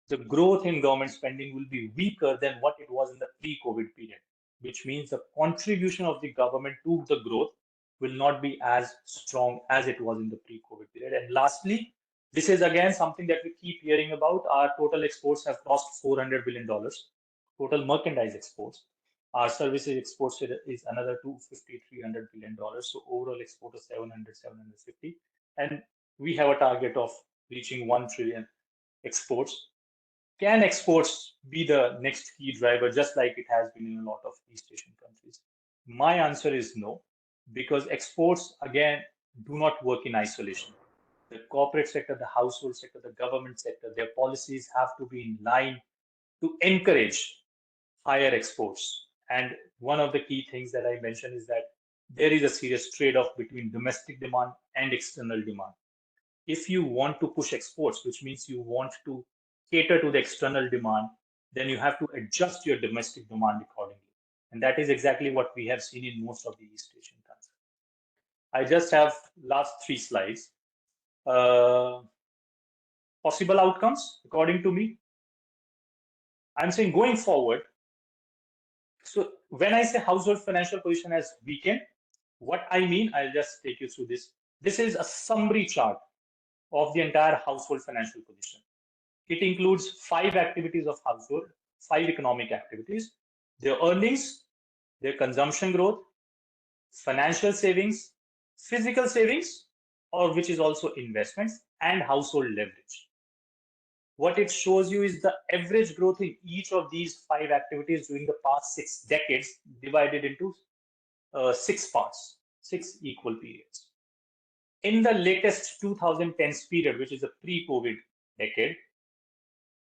the growth in government spending will be weaker than what it was in the pre-COVID period, which means the contribution of the government to the growth will not be as strong as it was in the pre-COVID period. And lastly, this is again something that we keep hearing about. Our total exports have crossed $400 billion, total merchandise exports. Our services exports is another $250-300 billion. So overall export is 700-750. And we have a target of reaching 1 trillion exports. can exports be the next key driver, just like it has been in a lot of East Asian countries? My answer is no, because exports, again, do not work in isolation. The corporate sector, the household sector, the government sector, their policies have to be in line to encourage higher exports. And one of the key things that I mentioned is that there is a serious trade-off between domestic demand and external demand. If you want to push exports, which means you want to cater to the external demand, then you have to adjust your domestic demand accordingly. And that is exactly what we have seen in most of the East Asian countries. I just have last 3 slides. Possible outcomes, according to me. I'm saying going forward, so when I say household financial position has weakened, what I mean, I'll just take you through this. This is a summary chart of the entire household financial position. It includes 5 activities of household, 5 economic activities: their earnings, their consumption growth, financial savings, physical savings, or which is also investments, and household leverage. What it shows you is the average growth in each of these 5 activities during the past 6 decades, divided into 6 parts, 6 equal periods. In the latest 2010s period, which is a pre-COVID decade,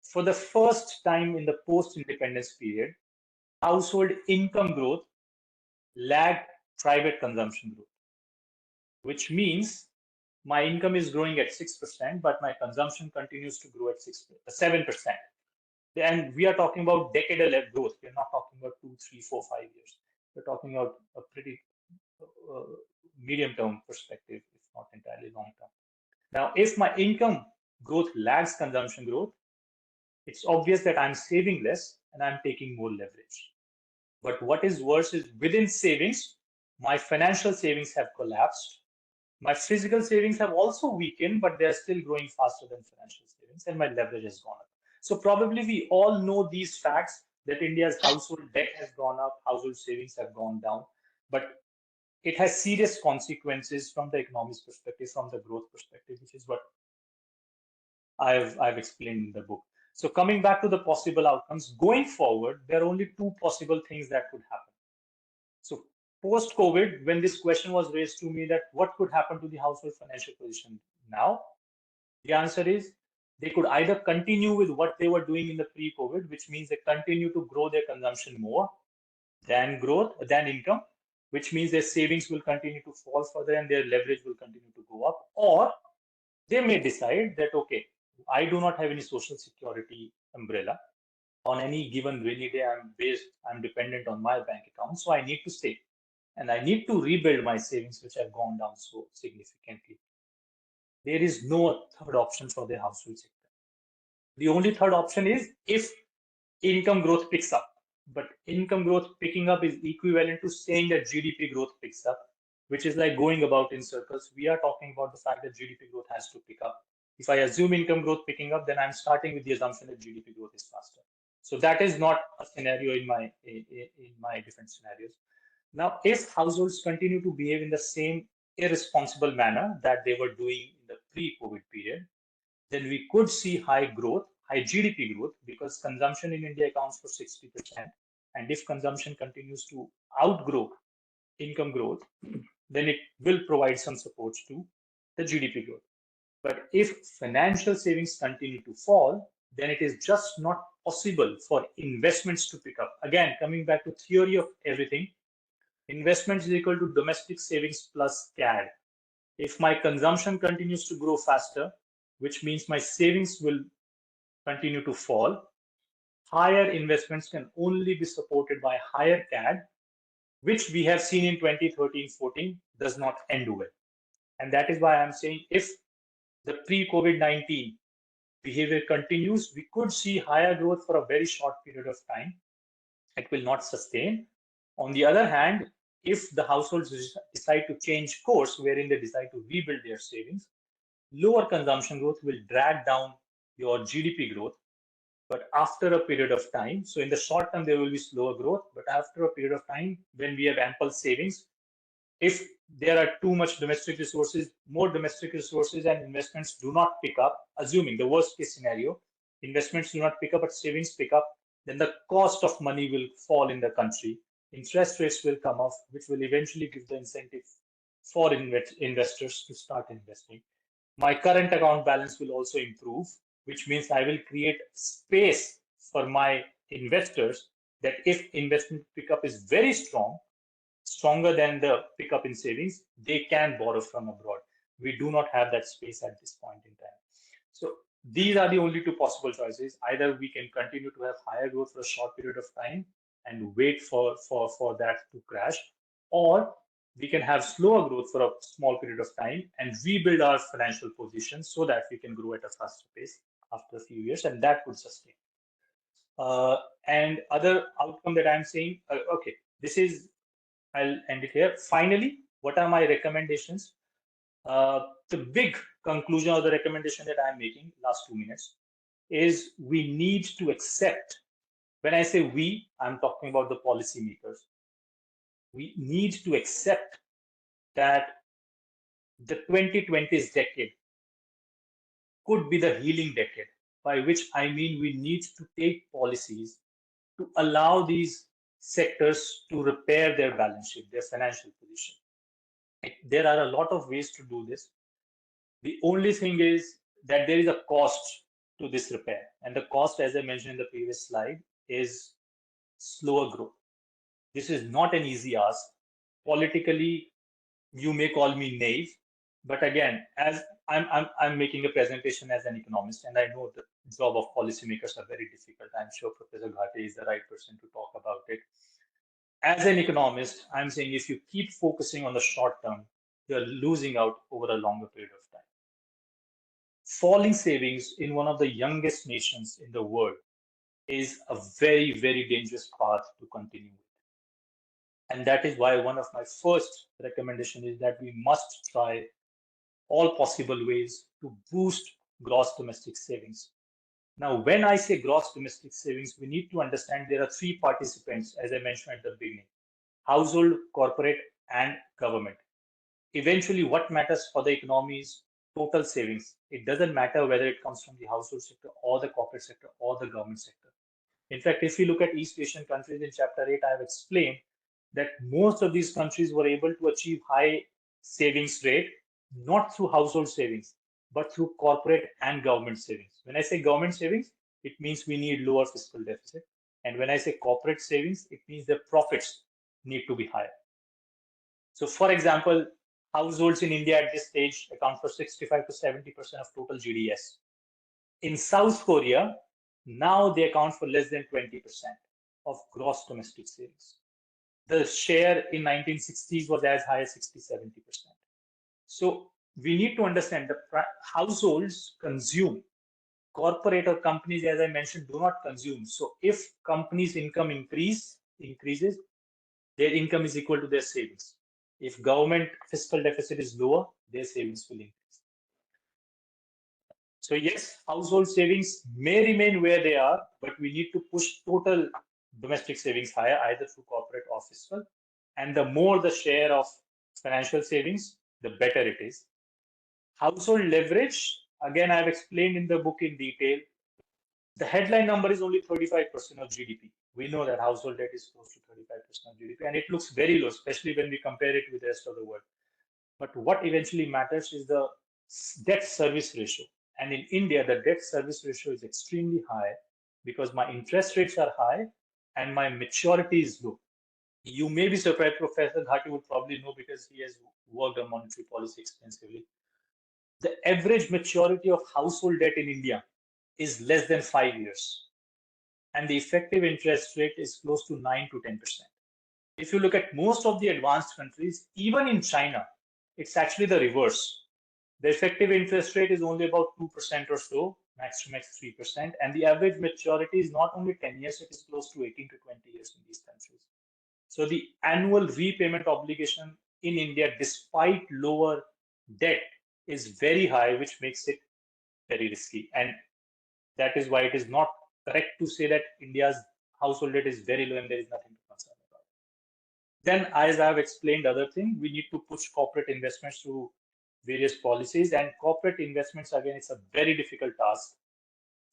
for the first time in the post-independence period, household income growth lagged private consumption growth, which means my income is growing at 6%, but my consumption continues to grow at 7%. And we are talking about decadal growth. We're not talking about 2, 3, 4, 5 years. We're talking about a pretty medium-term perspective, if not entirely long-term. Now, if my income growth lags consumption growth, it's obvious that I'm saving less and I'm taking more leverage. But what is worse is within savings, my financial savings have collapsed. My physical savings have also weakened, but they're still growing faster than financial savings, and my leverage has gone up. So probably we all know these facts, that India's household debt has gone up, household savings have gone down, but it has serious consequences from the economics perspective, from the growth perspective, which is what I've explained in the book. So coming back to the possible outcomes, going forward, there are only 2 possible things that could happen. So post-COVID, when this question was raised to me that what could happen to the household financial position now, the answer is they could either continue with what they were doing in the pre-COVID, which means they continue to grow their consumption more than income, which means their savings will continue to fall further and their leverage will continue to go up. Or they may decide that, okay, I do not have any social security umbrella. On any given rainy day, I'm dependent on my bank account, so I need to save. And I need to rebuild my savings, which have gone down so significantly. There is no third option for the household sector. The only third option is if income growth picks up. But income growth picking up is equivalent to saying that GDP growth picks up, which is like going about in circles. We are talking about the fact that GDP growth has to pick up. If I assume income growth picking up, then I'm starting with the assumption that GDP growth is faster. So that is not a scenario in my different scenarios. Now, if households continue to behave in the same irresponsible manner that they were doing in the pre-COVID period, then we could see high growth, high GDP growth, because consumption in India accounts for 60%. And if consumption continues to outgrow income growth, then it will provide some support to the GDP growth. But if financial savings continue to fall, then it is just not possible for investments to pick up. Again, coming back to theory of everything, investments is equal to domestic savings plus CAD. If my consumption continues to grow faster, which means my savings will continue to fall, higher investments can only be supported by higher CAD, which we have seen in 2013-14 does not end well. And that is why I'm saying if the pre-COVID-19 behavior continues, we could see higher growth for a very short period of time. It will not sustain. On the other hand, if the households decide to change course, wherein they decide to rebuild their savings, lower consumption growth will drag down your GDP growth. But after a period of time, so in the short term, there will be slower growth, but after a period of time, when we have ample savings, if there are too much domestic resources, more domestic resources and investments do not pick up, assuming the worst case scenario, investments do not pick up, but savings pick up, then the cost of money will fall in the country. Interest rates will come off, which will eventually give the incentive for investors to start investing. My current account balance will also improve, which means I will create space for my investors that if investment pickup is very strong, stronger than the pickup in savings, they can borrow from abroad. We do not have that space at this point in time. So these are the only two possible choices. Either we can continue to have higher growth for a short period of time and wait for that to crash, or we can have slower growth for a small period of time and rebuild our financial position so that we can grow at a faster pace after a few years, and that would sustain. And other outcome that I'm saying, okay, this is, I'll end it here. Finally, what are my recommendations? The big conclusion of the recommendation that I'm making, last 2 minutes, is we need to accept, when I say we, I'm talking about the policymakers. We need to accept that the 2020s decade could be the healing decade, by which I mean we need to take policies to allow these sectors to repair their balance sheet, their financial position. There are a lot of ways to do this. The only thing is that there is a cost to this repair. And the cost, as I mentioned in the previous slide, is slower growth. This is not an easy ask. Politically, you may call me naive, but again, as I'm making a presentation as an economist, and I know the job of policymakers are very difficult. I'm sure Professor Ghate is the right person to talk about it. As an economist, I'm saying if you keep focusing on the short term, you're losing out over a longer period of time. Falling savings in one of the youngest nations in the world is a very, very dangerous path to continue with. And that is why one of my first recommendations is that we must try all possible ways to boost gross domestic savings. Now, when I say gross domestic savings, we need to understand there are three participants, as I mentioned at the beginning: household, corporate, and government. Eventually, what matters for the economy is total savings. It doesn't matter whether it comes from the household sector or the corporate sector or the government sector. In fact, if you look at East Asian countries in Chapter 8, I have explained that most of these countries were able to achieve high savings rate, not through household savings, but through corporate and government savings. When I say government savings, it means we need lower fiscal deficit. And when I say corporate savings, it means the profits need to be higher. So for example, households in India at this stage account for 65 to 70% of total GDS. In South Korea, now they account for less than 20% of gross domestic savings. The share in 1960s was as high as 60-70%. So we need to understand that households consume. Corporate or companies, as I mentioned, do not consume. So if companies' income increases, their income is equal to their savings. If government fiscal deficit is lower, their savings will increase. So yes, household savings may remain where they are, but we need to push total domestic savings higher, either through corporate or fiscal. And the more the share of financial savings, the better it is. Household leverage, again, I've explained in the book in detail. The headline number is only 35% of GDP. We know that household debt is close to 35% of GDP, and it looks very low, especially when we compare it with the rest of the world. But what eventually matters is the debt service ratio. And in India, the debt service ratio is extremely high because my interest rates are high and my maturity is low. You may be surprised, Professor Ghate would probably know because he has worked on monetary policy extensively. The average maturity of household debt in India is less than 5 years. And the effective interest rate is close to 9 to 10%. If you look at most of the advanced countries, even in China, it's actually the reverse. The effective interest rate is only about 2% or so, max to max 3%. And the average maturity is not only 10 years, it is close to 18 to 20 years in these countries. So the annual repayment obligation in India, despite lower debt, is very high, which makes it very risky. And that is why it is not correct to say that India's household debt is very low and there is nothing to concern about. Then, as I have explained other thing, we need to push corporate investments through various policies, and corporate investments, again, it's a very difficult task.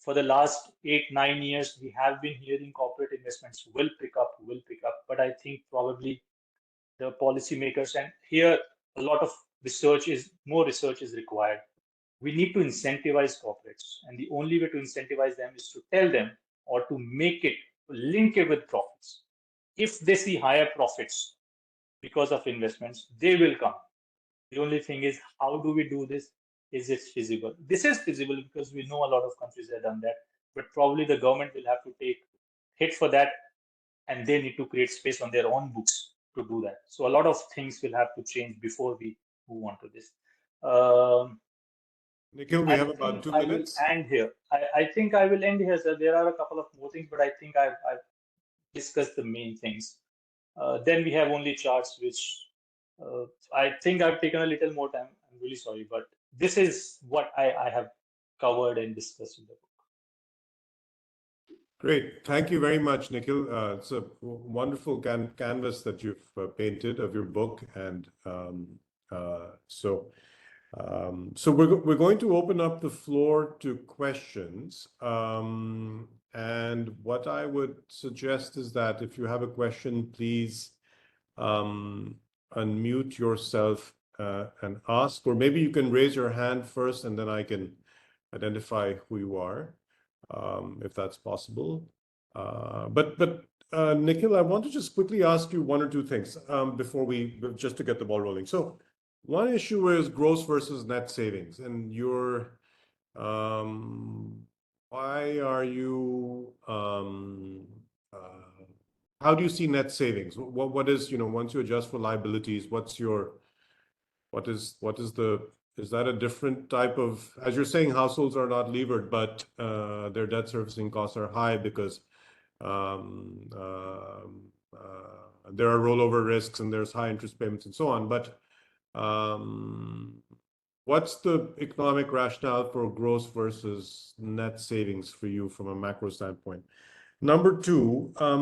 for the last 8-9 years, we have been hearing corporate investments will pick up, but I think probably the policymakers, and here a lot of more research is required. We need to incentivize corporates, and the only way to incentivize them is to tell them or to link it with profits. If they see higher profits because of investments, they will come. The only thing is, how do we do this? Is it feasible? This is feasible because we know a lot of countries have done that, but probably the government will have to take hit for that, and they need to create space on their own books to do that. So a lot of things will have to change before we move on to this. Nikhil, we have about 2 minutes. I will end here. I think I will end here, sir. There are a couple of more things, but I think I've discussed the main things. Then we have only charts, which I think I've taken a little more time. I'm really sorry, but this is what I have covered and discussed in the book. Great. Thank you very much, Nikhil. It's a wonderful canvas that you've painted of your book. And so we're going to open up the floor to questions. And what I would suggest is that if you have a question, please unmute yourself and ask, or maybe you can raise your hand first and then I can identify who you are, if that's possible. But Nikhil, I want to just quickly ask you one or two things before just to get the ball rolling. So one issue is gross versus net savings, and why are you how do you see net savings? What is, once you adjust for liabilities, is that a different type of, as you're saying, households are not levered, but their debt servicing costs are high because there are rollover risks and there's high interest payments and so on. But what's the economic rationale for gross versus net savings for you from a macro standpoint? Number two, I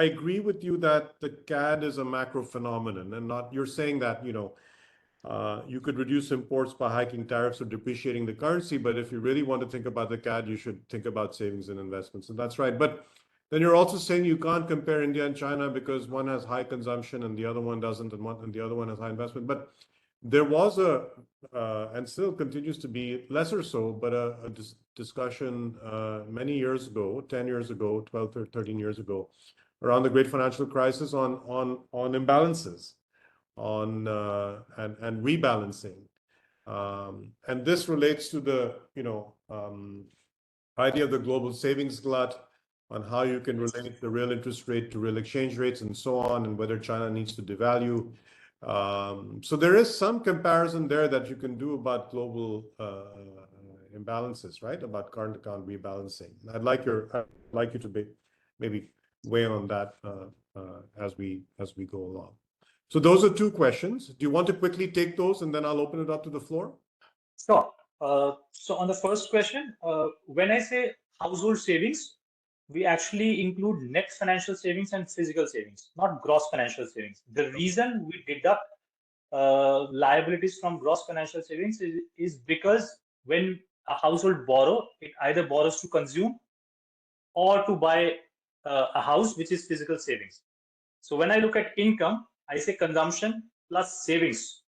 agree with you that the CAD is a macro phenomenon, and you're saying that, you could reduce imports by hiking tariffs or depreciating the currency, but if you really want to think about the CAD, you should think about savings and investments, and that's right. But then you're also saying you can't compare India and China because one has high consumption and the other one doesn't, and the other one has high investment. But there was and still continues to be lesser so, but a discussion many years ago, 10 years ago, 12 or 13 years ago, around the great financial crisis on imbalances, and rebalancing. And this relates to the, idea of the global savings glut, on how you can relate the real interest rate to real exchange rates and so on, and whether China needs to devalue. So there is some comparison there that you can do about global imbalances, right? About current account rebalancing. I'd like you to maybe weigh on that as we go along. So those are two questions. Do you want to quickly take those and then I'll open it up to the floor? Sure. So on the first question, when I say household savings, we actually include net financial savings and physical savings, not gross financial savings. The reason we deduct liabilities from gross financial savings is because when a household borrows, it either borrows to consume or to buy a house, which is physical savings. So when I look at income, I say consumption plus savings.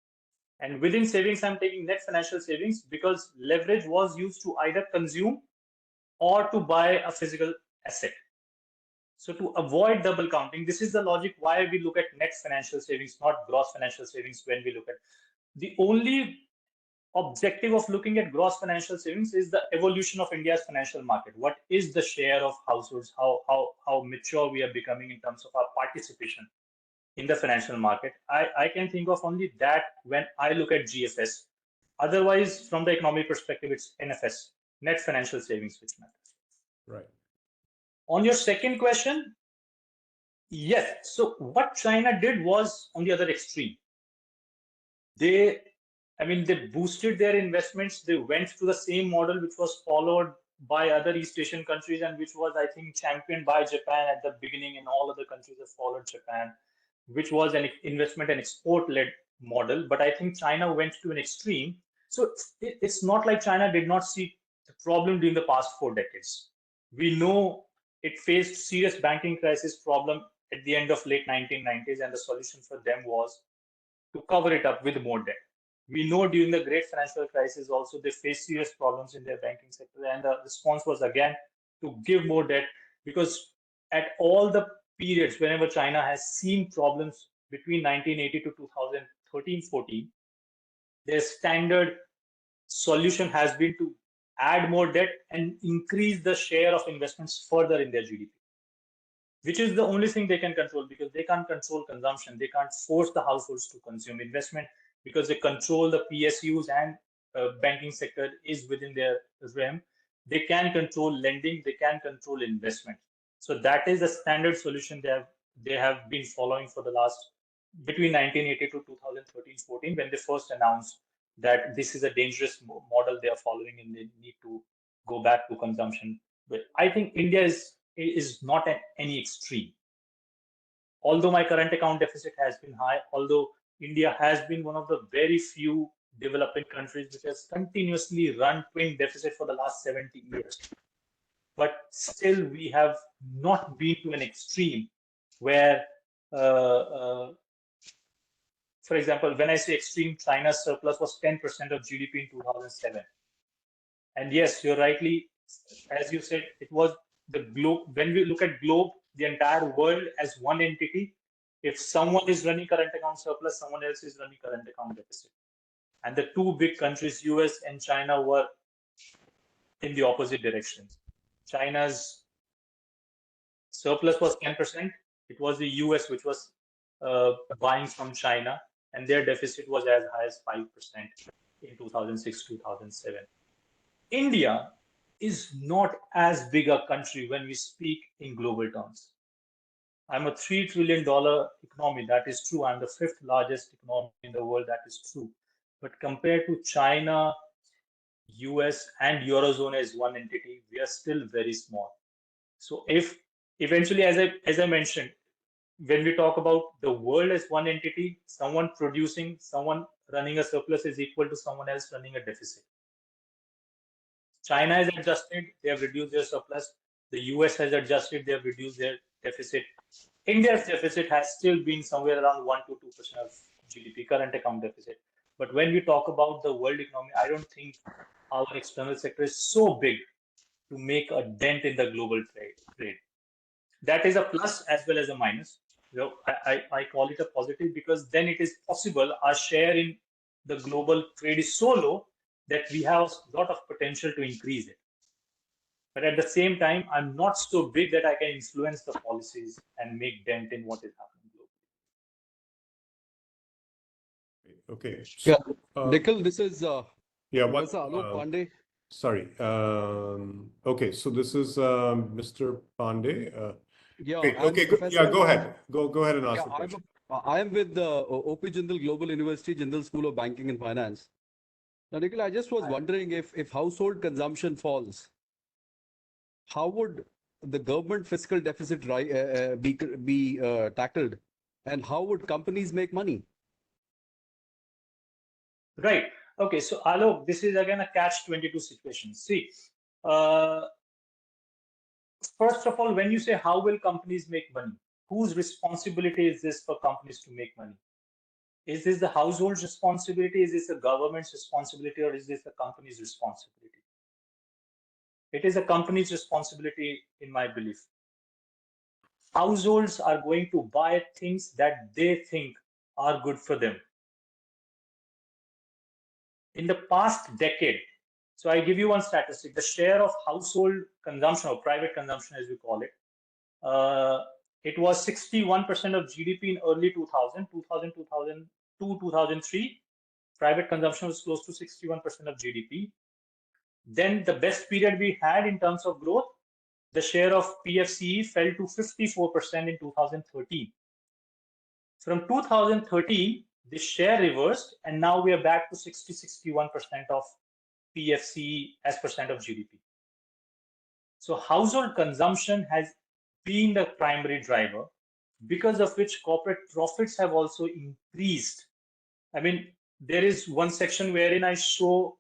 And within savings, I'm taking net financial savings because leverage was used to either consume or to buy a physical asset. So to avoid double counting, this is the logic why we look at net financial savings, not gross financial savings when we look at. The only objective of looking at gross financial savings is the evolution of India's financial market. What is the share of households, how mature we are becoming in terms of our participation in the financial market. I can think of only that when I look at GFS. Otherwise, from the economic perspective, it's NFS, net financial savings, which matters. Right. On your second question, yes. So what China did was on the other extreme. They boosted their investments. They went to the same model which was followed by other East Asian countries and which was, I think, championed by Japan at the beginning, and all other countries have followed Japan, which was an investment and export-led model. But I think China went to an extreme. So it's not like China did not see the problem during the past 4 decades. We know it faced serious banking crisis problem at the end of late 1990s, and the solution for them was to cover it up with more debt. We know during the great financial crisis also they faced serious problems in their banking sector, and the response was again to give more debt, because at all the periods whenever China has seen problems between 1980 to 2013-14, their standard solution has been to add more debt and increase the share of investments further in their GDP, which is the only thing they can control, because they can't control consumption. They can't force the households to consume investment because they control the PSUs, and banking sector is within their realm. They can control lending, they can control investment. So that is the standard solution they have been following for the last between 1980 to 2013-14, when they first announced that this is a dangerous model they are following and they need to go back to consumption. But I think India is not at any extreme. Although my current account deficit has been high, although India has been one of the very few developing countries which has continuously run twin deficit for the last 70 years, but still we have not been to an extreme where for example, when I say extreme, China's surplus was 10% of GDP in 2007. And yes, you're rightly, as you said, it was the globe. When we look at globe, the entire world as one entity, if someone is running current account surplus, someone else is running current account deficit. And the two big countries, US and China, were in the opposite directions. China's surplus was 10%. It was the US which was buying from China, and their deficit was as high as 5% in 2006-2007. India is not as big a country when we speak in global terms. I'm a $3 trillion economy, that is true. I'm the 5th largest economy in the world, that is true. But compared to China, US, and Eurozone as one entity, we are still very small. So if eventually, as I mentioned, when we talk about the world as one entity, someone producing, someone running a surplus is equal to someone else running a deficit. China has adjusted, they have reduced their surplus. The US has adjusted, they have reduced their deficit. India's deficit has still been somewhere around 1 to 2% of GDP, current account deficit. But when we talk about the world economy, I don't think our external sector is so big to make a dent in the global trade. That is a plus as well as a minus. I call it a positive, because then it is possible our share in the global trade is so low that we have a lot of potential to increase it. But at the same time, I'm not so big that I can influence the policies and make dent in what is happening globally. Okay. Yeah, So, Nikhil, this is yeah, Professor Alok Pandey. sorry. Okay, so this is Mr. Pandey. Yeah, Okay, I'm okay, Professor. yeah, go ahead. Go ahead and ask Yeah, the question. I am with the OP Jindal Global University Jindal School of Banking and Finance. Now, Nikhil, I just was wondering if household consumption falls, how would the government fiscal deficit be tackled, and how would companies make money? Right. Okay. So, Alok, this is again a catch-22 situation. See, first of all, when you say how will companies make money, whose responsibility is this for companies to make money? Is this the household's responsibility? Is this the government's responsibility, or is this the company's responsibility? It is a company's responsibility, in my belief. Households are going to buy things that they think are good for them. In the past decade, so I give you one statistic, the share of household consumption or private consumption, as we call it, it was 61% of GDP in early 2000, 2002, 2003. Private consumption was close to 61% of GDP. Then the best period we had in terms of growth, the share of PFCE fell to 54% in 2013. From 2013, the share reversed, and now we are back to 60-61% of PFCE as percent of GDP. So household consumption has been the primary driver, because of which corporate profits have also increased. I mean, there is one section wherein I show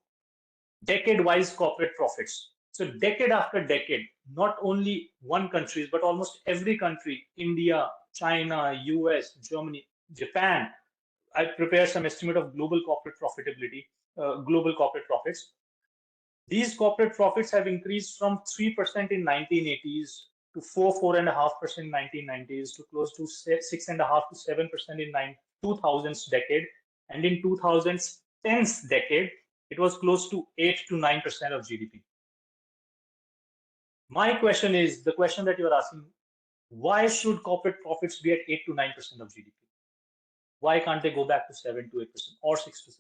decade-wise corporate profits. So decade after decade, not only one country, but almost every country, India, China, US, Germany, Japan, I prepared some estimate of global corporate profitability, global corporate profits. These corporate profits have increased from 3% in 1980s to 4.5% in 1990s to close to 6.5 to 7% in 2000s decade, and in 2010s decade, it was close to 8 to 9% of GDP. My question is the question that you're asking: why should corporate profits be at 8 to 9% of GDP? Why can't they go back to 7 to 8% or 6 to 7%?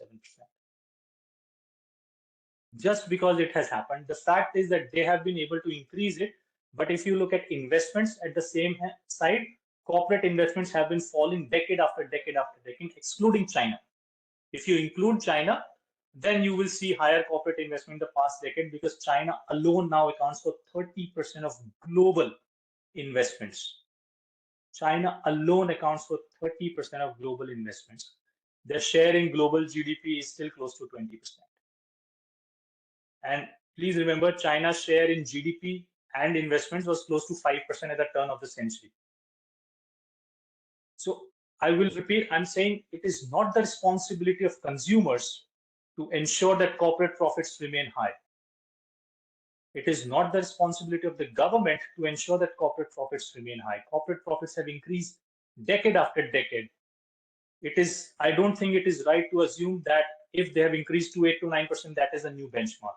Just because it has happened. The fact is that they have been able to increase it. But if you look at investments at the same side, corporate investments have been falling decade after decade after decade, excluding China. If you include China, then you will see higher corporate investment in the past decade, because China alone now accounts for 30% of global investments. China alone accounts for 30% of global investments. Their share in global GDP is still close to 20%. And please remember, China's share in GDP and investments was close to 5% at the turn of the century. So I will repeat, I'm saying it is not the responsibility of consumers to ensure that corporate profits remain high. It is not the responsibility of the government to ensure that corporate profits remain high. Corporate profits have increased decade after decade. I don't think it is right to assume that if they have increased to 8 to 9%, that is a new benchmark.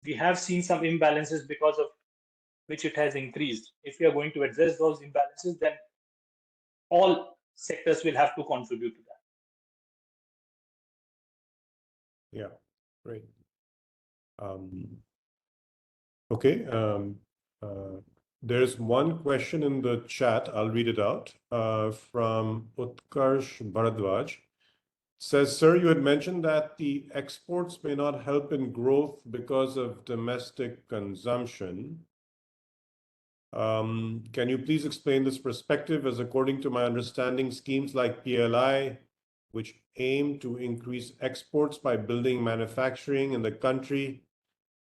We have seen some imbalances because of which it has increased. If we are going to address those imbalances, then all sectors will have to contribute to that. Yeah, great. Okay. There's one question in the chat. I'll read it out from Utkarsh Bharadwaj. Says, sir, you had mentioned that the exports may not help in growth because of domestic consumption. Can you please explain this perspective? As according to my understanding, schemes like PLI, which aim to increase exports by building manufacturing in the country,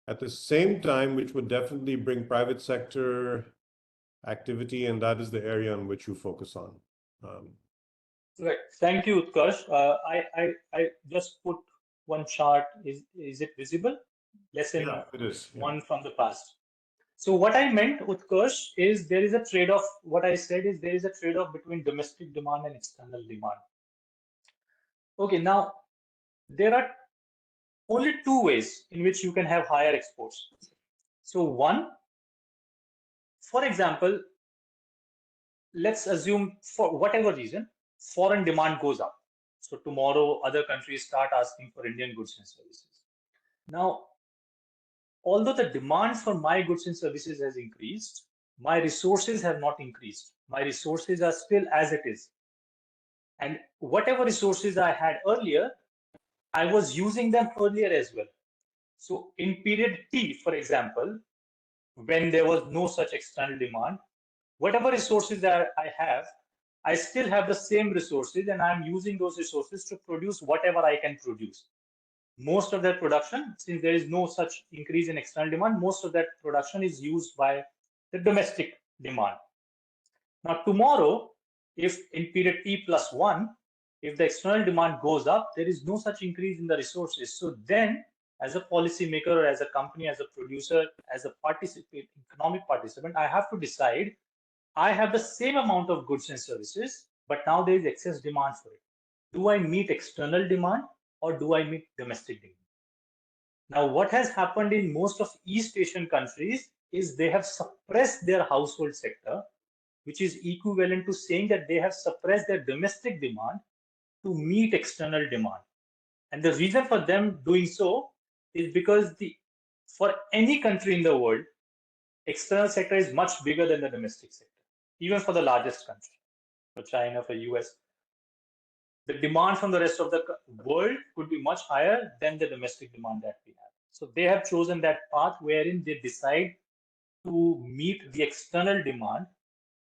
at the same time, which would definitely bring private sector activity, and that is the area on which you focus on. Right. Thank you, Utkarsh. I just put one chart. Is it visible? Lesson it is. Yeah. One from the past. So what I meant, Utkarsh, is there is a trade-off. What I said is there is a trade-off between domestic demand and external demand. Okay, now there are only two ways in which you can have higher exports. So one, for example, let's assume for whatever reason, foreign demand goes up. So tomorrow, other countries start asking for Indian goods and services. Now, although the demand for my goods and services has increased, my resources have not increased. My resources are still as it is. And whatever resources I had earlier, I was using them earlier as well. So in period T, for example, when there was no such external demand, whatever resources that I have, I still have the same resources, and I'm using those resources to produce whatever I can produce. Most of that production, since there is no such increase in external demand, most of that production is used by the domestic demand. Now, tomorrow, if in period T plus 1, if the external demand goes up, there is no such increase in the resources. So then, as a policymaker or as a company, as a producer, as a economic participant, I have to decide, I have the same amount of goods and services, but now there is excess demand for it. Do I meet external demand or do I meet domestic demand? Now, what has happened in most of East Asian countries is they have suppressed their household sector, which is equivalent to saying that they have suppressed their domestic demand to meet external demand. And the reason for them doing so is because for any country in the world, external sector is much bigger than the domestic sector, even for the largest country, for China, for US. The demand from the rest of the world could be much higher than the domestic demand that we have. So they have chosen that path wherein they decide to meet the external demand.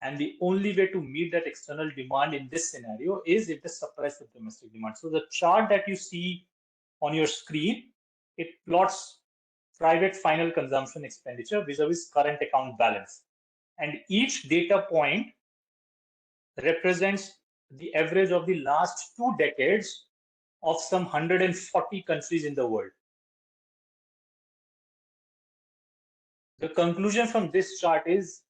And the only way to meet that external demand in this scenario is if they suppress the domestic demand. So the chart that you see on your screen, it plots private final consumption expenditure vis-a-vis current account balance. And each data point represents the average of the last 2 decades of some 140 countries in the world. The conclusion from this chart is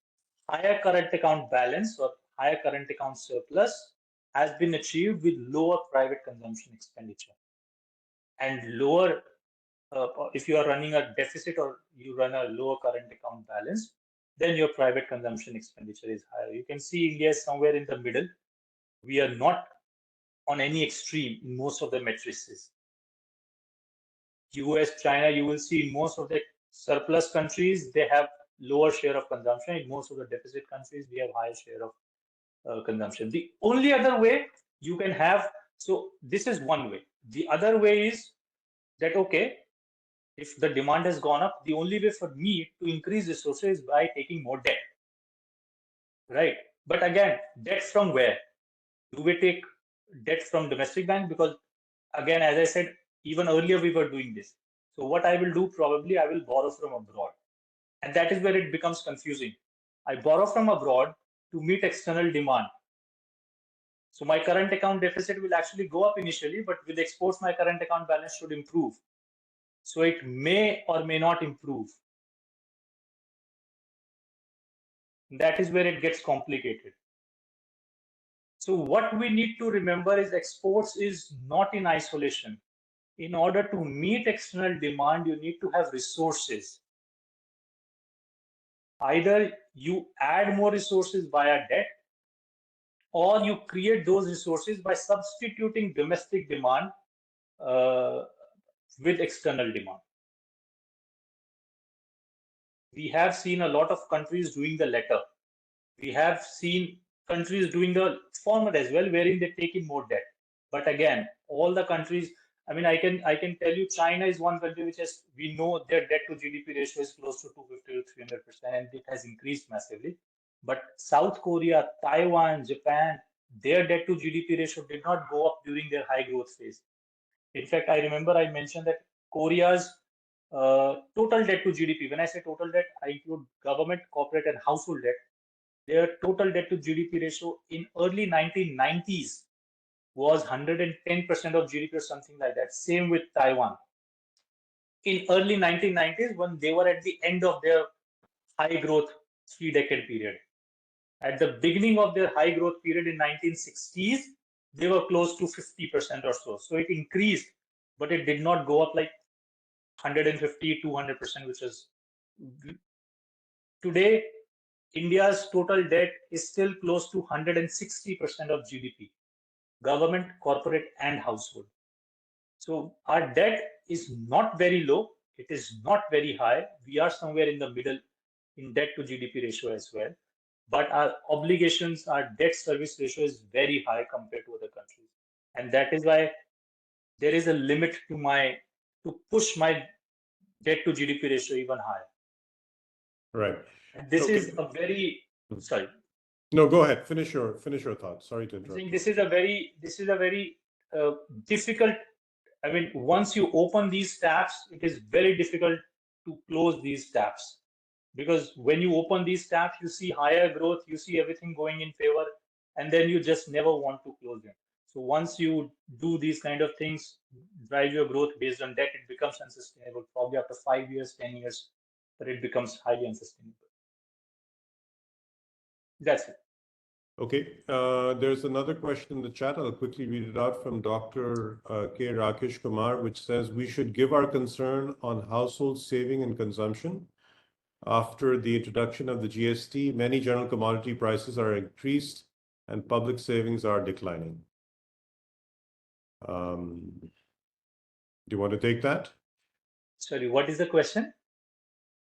higher current account balance or higher current account surplus has been achieved with lower private consumption expenditure. And lower, if you are running a deficit or you run a lower current account balance, then your private consumption expenditure is higher. You can see India is somewhere in the middle. We are not on any extreme in most of the matrices. US, China, you will see in most of the surplus countries, they have lower share of consumption. In most of the deficit countries, we have higher share of consumption. The only other way you can have, so this is one way. The other way is that, okay, if the demand has gone up, the only way for me to increase resources is by taking more debt, right? But again, debt from where? Do we take debt from domestic bank? Because again, as I said, even earlier we were doing this. So what I will do, probably I will borrow from abroad. And that is where it becomes confusing. I borrow from abroad to meet external demand. So my current account deficit will actually go up initially, but with exports, my current account balance should improve. So it may or may not improve. That is where it gets complicated. So what we need to remember is exports is not in isolation. In order to meet external demand, you need to have resources. Either you add more resources via debt, or you create those resources by substituting domestic demand with external demand. We have seen a lot of countries doing the latter. We have seen countries doing the former as well, wherein they take in more debt. But again, all the countries, I mean, I can tell you, China is one country which has, we know their debt to GDP ratio is close to 250 to 300%, and it has increased massively. But South Korea, Taiwan, Japan, their debt to GDP ratio did not go up during their high growth phase. In fact, I remember I mentioned that Korea's total debt to GDP, when I say total debt, I include government, corporate, and household debt. Their total debt to GDP ratio in early 1990s was 110% of GDP or something like that. Same with Taiwan. In early 1990s, when they were at the end of their high growth 3-decade period. At the beginning of their high growth period in 1960s, they were close to 50% or so. So it increased, but it did not go up like 150, 200%, which is today, India's total debt is still close to 160% of GDP, government, corporate, and household. So our debt is not very low. It is not very high. We are somewhere in the middle in debt to GDP ratio as well. But our obligations, our debt service ratio is very high compared to other countries. And that is why there is a limit to push my debt to GDP ratio even higher. Right. And this is a very, sorry. No, go ahead. Finish your thoughts. Sorry to interrupt. I think this is a very difficult. I mean, once you open these tabs, it is very difficult to close these tabs, because when you open these tabs, you see higher growth, you see everything going in favor, and then you just never want to close them. So once you do these kind of things, drive your growth based on debt, it becomes unsustainable. Probably after 5 years, 10 years, but it becomes highly unsustainable. That's it. Okay, there's another question in the chat. I'll quickly read it out from Dr. K. Rakesh Kumar, which says, we should give our concern on household saving and consumption. After the introduction of the GST, many general commodity prices are increased and public savings are declining. Do you want to take that? Sorry, what is the question?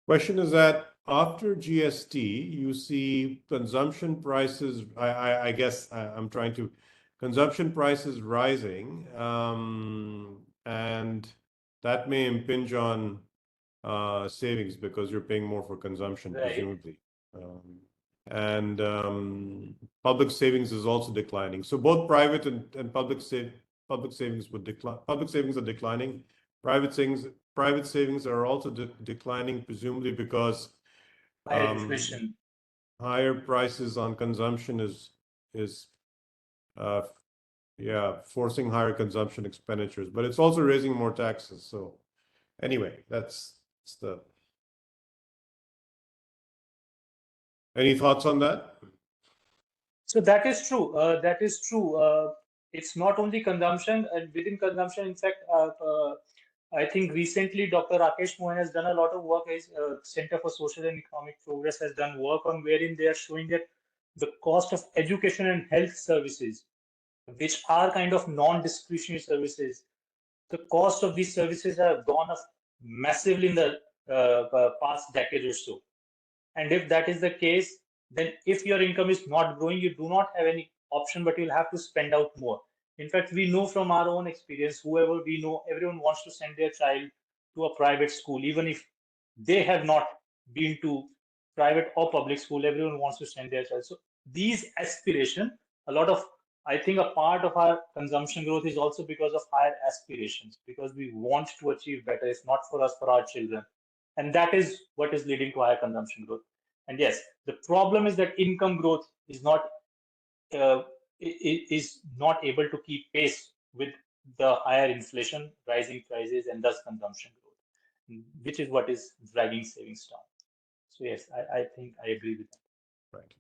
Question is that after GST, you see consumption prices, I guess I'm trying to, consumption prices rising, and that may impinge on savings because you're paying more for consumption, Right. presumably. Public savings is also declining. So both private and public savings would decline. Public savings are declining. Private private savings are also declining, presumably because Higher inflation. higher prices on consumption is forcing higher consumption expenditures, but it's also raising more taxes. So anyway, that's the. Any thoughts on that? So that is true. That is true. It's not only consumption, and within consumption, in fact, I think recently Dr. Rakesh Mohan has done a lot of work. His Center for Social and Economic Progress has done work on wherein they are showing that the cost of education and health services, which are kind of non-discretionary services, the cost of these services have gone up massively in the past decade or so. And if that is the case, then if your income is not growing, you do not have any option, but you'll have to spend out more. In fact, we know from our own experience, whoever we know, everyone wants to send their child to a private school, even if they have not been to private or public school, everyone wants to send their child. So these aspirations, a lot of, I think a part of our consumption growth is also because of higher aspirations, because we want to achieve better. It's not for us, for our children. And that is what is leading to higher consumption growth. And yes, the problem is that income growth is not able to keep pace with the higher inflation, rising prices, and thus consumption growth, which is what is dragging savings down. So yes, I think I agree with that. Right.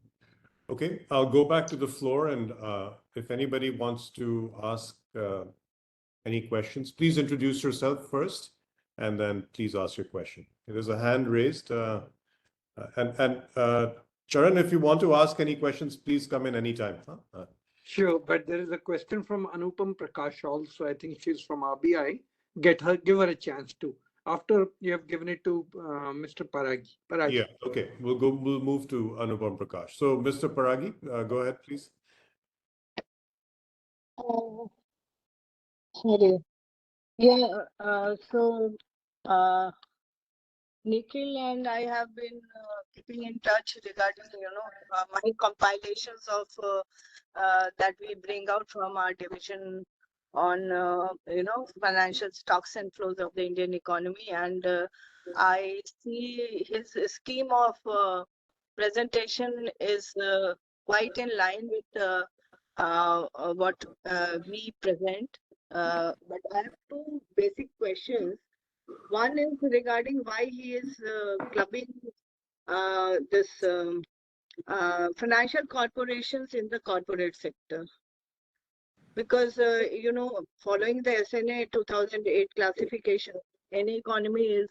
Okay, I'll go back to the floor, and if anybody wants to ask any questions, please introduce yourself first, and then please ask your question. There's a hand raised, and Charan, if you want to ask any questions, please come in anytime. Sure, but there is a question from Anupam Prakash also. I think she's from RBI. Give her a chance to. After you have given it to Mr. Paragi. Yeah, okay. We'll move to Anupam Prakash. So, Mr. Paragi, go ahead, please. Sorry. Yeah, Nikhil and I have been keeping in touch regarding, my compilations of that we bring out from our division on, financial stocks and flows of the Indian economy. And I see his scheme of presentation is quite in line with what we present. But I have two basic questions. One is regarding why he is clubbing this financial corporations in the corporate sector. Because, following the SNA 2008 classification, any economy is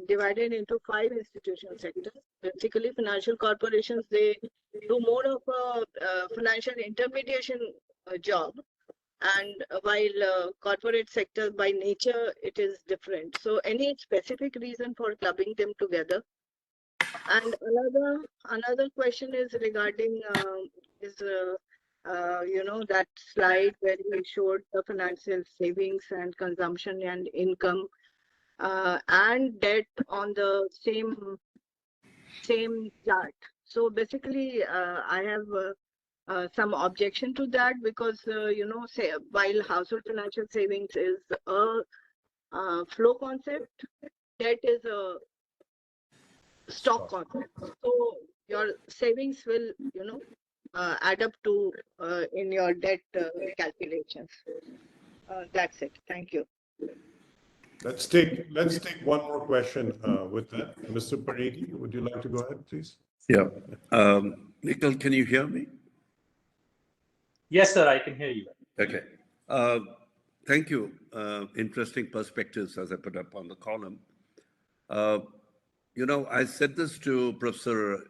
divided into 5 institutional sectors. Basically, financial corporations, they do more of a financial intermediation job. And while corporate sector by nature, it is different. So any specific reason for clubbing them together? And another question is regarding that slide where we showed the financial savings and consumption and income and debt on the same chart. So basically, I have some objection to that because, while household financial savings is a flow concept, debt is a stock concept. So your savings will, add up to in your debt calculations. That's it. Thank you. Let's take one more question with that. Mr. Parigi, would you like to go ahead, please? Yeah. Nikhil, can you hear me? Yes, sir, I can hear you. Okay. Thank you. Interesting perspectives as I put up on the column. I said this to Professor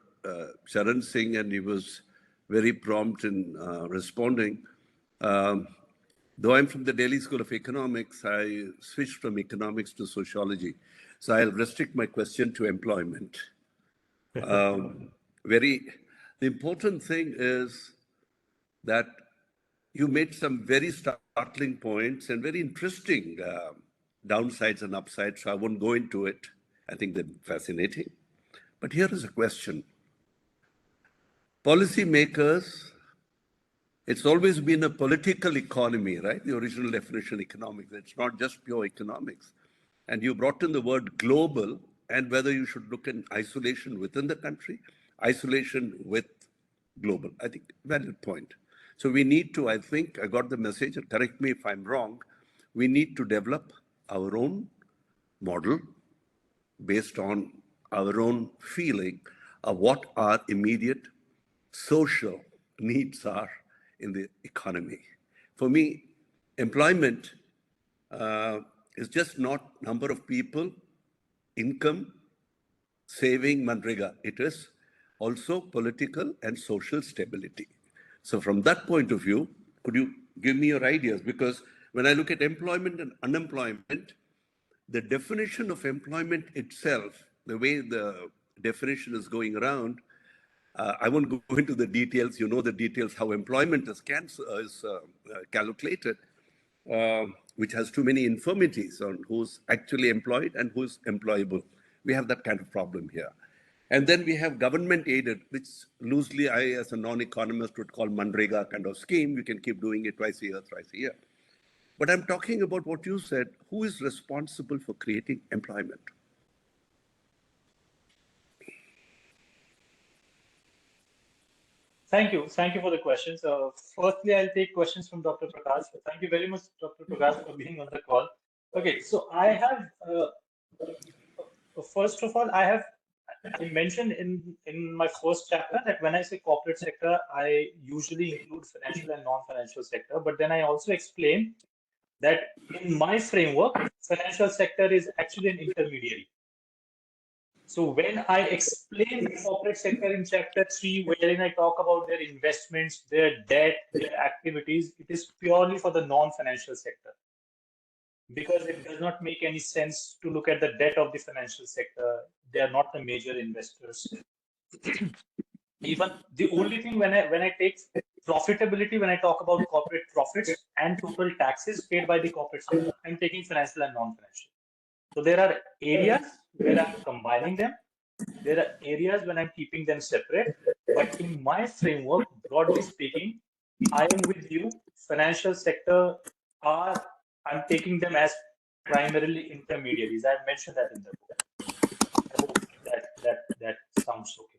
Charan Singh, and he was very prompt in responding. Though I'm from the Delhi School of Economics, I switched from economics to sociology. So I'll restrict my question to employment. The important thing is that you made some very startling points and very interesting downsides and upsides, so I won't go into it. I think they're fascinating. But here is a question. Policymakers It's always been a political economy, right? The original definition, economics. It's not just pure economics. And you brought in the word global, and whether you should look in isolation within the country, isolation with global. I think valid point. So we need to, I think, I got the message, and correct me if I'm wrong, we need to develop our own model based on our own feeling of what our immediate social needs are in the economy. For me, employment is just not number of people, income, saving, Manrega. It is also political and social stability. So from that point of view, could you give me your ideas? Because when I look at employment and unemployment, the definition of employment itself, the way the definition is going around, I won't go into the details. You know the details, how employment is calculated, which has too many infirmities on who's actually employed and who's employable. We have that kind of problem here. And then we have government aided, which loosely I, as a non-economist, would call Manrega kind of scheme. You can keep doing it twice a year, thrice a year. But I'm talking about what you said. Who is responsible for creating employment? Thank you. Thank you for the questions. Firstly, I'll take questions from Dr. Prakash. Thank you very much, Dr. Prakash, for being on the call. Okay, so I have, first of all, I mentioned in my first chapter that when I say corporate sector, I usually include financial and non-financial sector. But then I also explain that in my framework, financial sector is actually an intermediary. So when I explain the corporate sector in chapter 3, wherein I talk about their investments, their debt, their activities, it is purely for the non-financial sector. Because it does not make any sense to look at the debt of the financial sector. They are not the major investors. Even the only thing when I take profitability, when I talk about corporate profits and total taxes paid by the corporate sector, I'm taking financial and non-financial. So there are areas where I'm combining them. There are areas when I'm keeping them separate. But in my framework, broadly speaking, I am with you. Financial sector I'm taking them as primarily intermediaries. I've mentioned that in the book. I hope that sounds okay.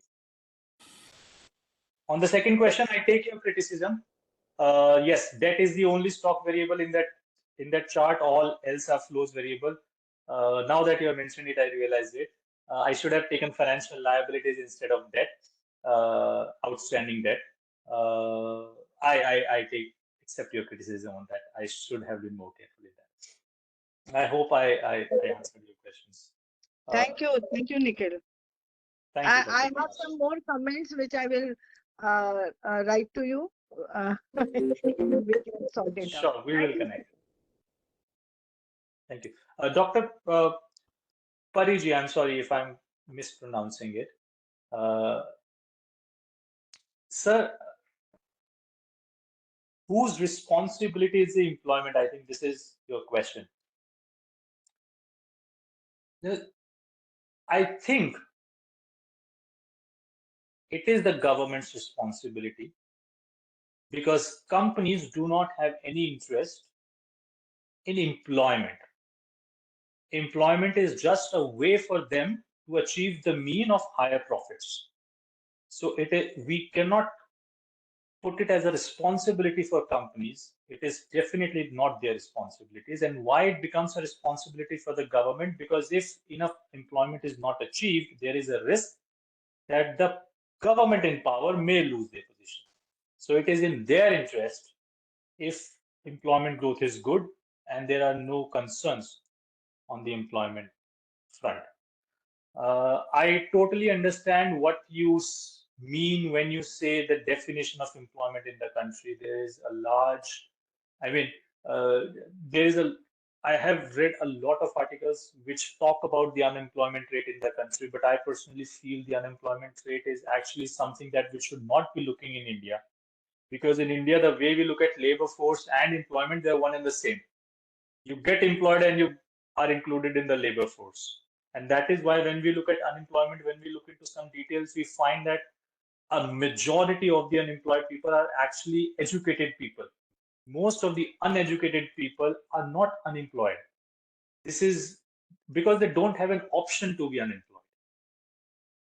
On the second question, I take your criticism. Yes, debt is the only stock variable in that chart. All else are flows variable. Now that you have mentioned it, I realize it. I should have taken financial liabilities instead of debt, outstanding debt. I accept your criticism on that. I should have been more careful in that. I hope I answered your questions. Thank you, Nikhil. Thank you. I have some more comments which I will write to you. We can sort it out. Sure, we will connect. Thank you. Dr. Pariji, I'm sorry if I'm mispronouncing it. Sir, whose responsibility is the employment? I think this is your question. I think it is the government's responsibility because companies do not have any interest in employment. Employment is just a way for them to achieve the mean of higher profits. So we cannot put it as a responsibility for companies. It is definitely not their responsibilities. And why it becomes a responsibility for the government? Because if enough employment is not achieved, there is a risk that the government in power may lose their position. So it is in their interest if employment growth is good and there are no concerns on the employment front. I totally understand what you mean when you say the definition of employment in the country. There is a large, I have read a lot of articles which talk about the unemployment rate in the country, but I personally feel the unemployment rate is actually something that we should not be looking in India. Because in India, the way we look at labor force and employment, they're one and the same. You get employed and you are included in the labor force. And that is why when we look at unemployment, when we look into some details, we find that a majority of the unemployed people are actually educated people. Most of the uneducated people are not unemployed. This is because they don't have an option to be unemployed.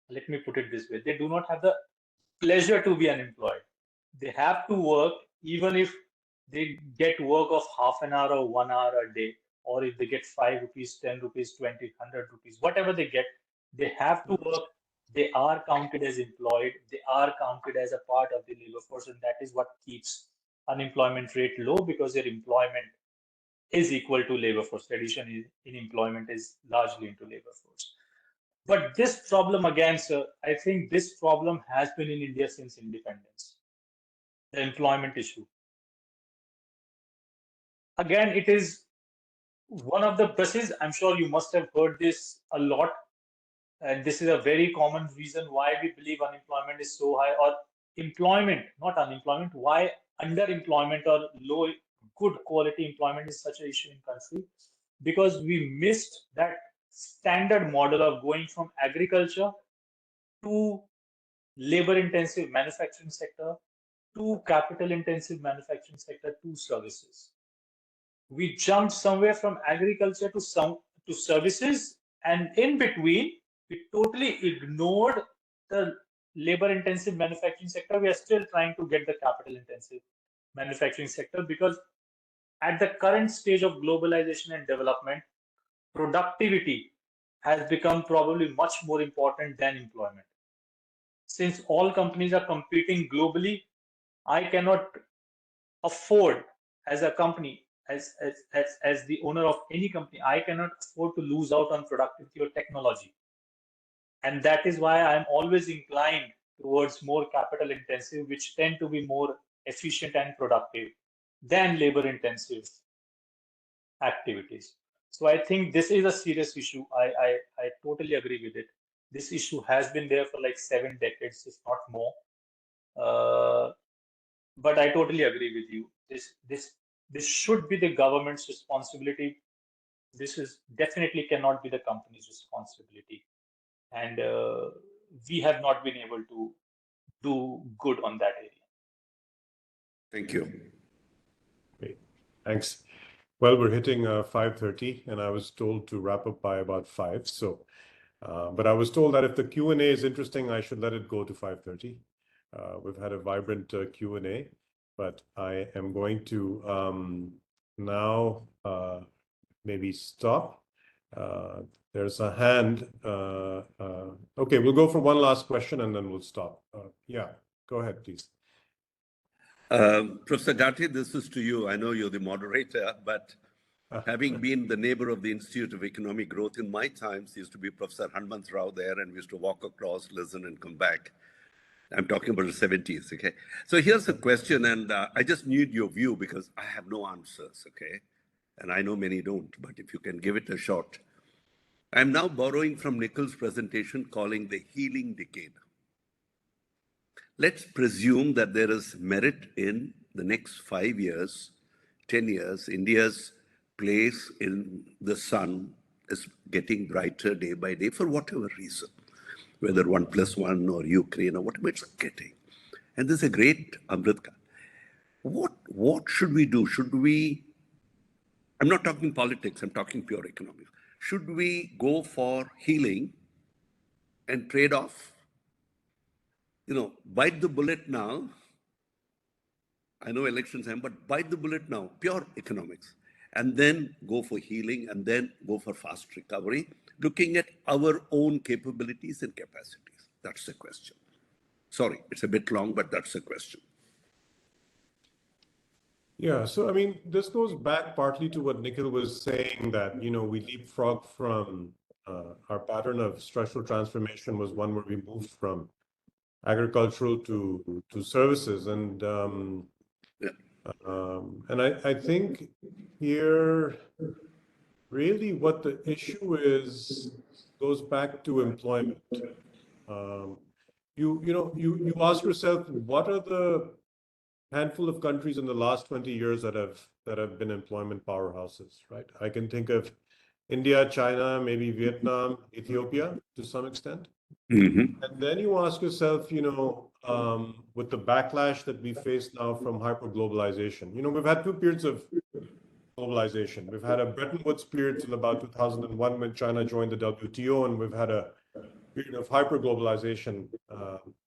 Let me put it this way. They do not have the pleasure to be unemployed. They have to work even if they get work of half an hour or 1 hour a day, or if they get 5 rupees, 10 rupees, 20, 100 rupees, whatever they get, they have to work. They are counted as employed. They are counted as a part of the labor force, and that is what keeps unemployment rate low, because their employment is equal to labor force. Addition in employment is largely into labor force. But this problem again, sir, I think this problem has been in India since independence. The employment issue. Again, it is one of the buses. I'm sure you must have heard this a lot. And this is a very common reason why we believe unemployment is so high, or employment, not unemployment, why underemployment or low good quality employment is such an issue in country. Because we missed that standard model of going from agriculture to labor intensive manufacturing sector to capital intensive manufacturing sector to services. We jumped somewhere from agriculture to services, and in between we totally ignored the labor intensive manufacturing sector. We are still trying to get the capital intensive manufacturing sector, because at the current stage of globalization and development, productivity has become probably much more important than employment. Since all companies are competing globally, I cannot afford, as a company, as the owner of any company, I cannot afford to lose out on productivity or technology. And that is why I'm always inclined towards more capital intensive, which tend to be more efficient and productive than labor intensive activities. So I think this is a serious issue. I totally agree with it. This issue has been there for like 7 decades, if not more. But I totally agree with you. This should be the government's responsibility. This is definitely cannot be the company's responsibility, and we have not been able to do good on that area. Thank you. Great. Thanks. Well, we're hitting 5:30, and I was told to wrap up by about 5. So, but I was told that if the Q&A is interesting, I should let it go to 5:30. We've had a vibrant Q&A, but I am going to now maybe stop. There's a hand. Okay, we'll go for one last question and then we'll stop. Yeah, go ahead, please. Professor Ghate, this is to you. I know you're the moderator, but having been the neighbor of the Institute of Economic Growth in my times, used to be Professor Hanmant Rao there, and we used to walk across, listen, and come back. I'm talking about the 70s, okay? So here's a question, and I just need your view because I have no answers, okay? And I know many don't, but if you can give it a shot. I'm now borrowing from Nikhil's presentation, calling the healing decade. Let's presume that there is merit in the next 5 years, 10 years, India's place in the sun is getting brighter day by day for whatever reason, whether 1+1 or Ukraine or whatever it's getting. And there's a great Amritka. What should we do? Should we, I'm not talking politics, I'm talking pure economics. Should we go for healing and trade off? You know, bite the bullet now. I know elections time, but bite the bullet now, pure economics, and then go for healing and then go for fast recovery, looking at our own capabilities and capacities. That's the question. Sorry, it's a bit long, but that's the question. Yeah, so I mean, this goes back partly to what Nikhil was saying, that, you know, we leapfrog from our pattern of structural transformation was one where we moved from agricultural to services, and I think here really what the issue is goes back to employment. You ask yourself, what are the handful of countries in the last 20 years that have been employment powerhouses, right? I can think of India, China, maybe Vietnam, Ethiopia to some extent. Mm-hmm. And then you ask yourself, you know, with the backlash that we face now from hyperglobalization. You know, we've had two periods of globalization. We've had a Bretton Woods period till about 2001 when China joined the WTO, and we've had a period of hyperglobalization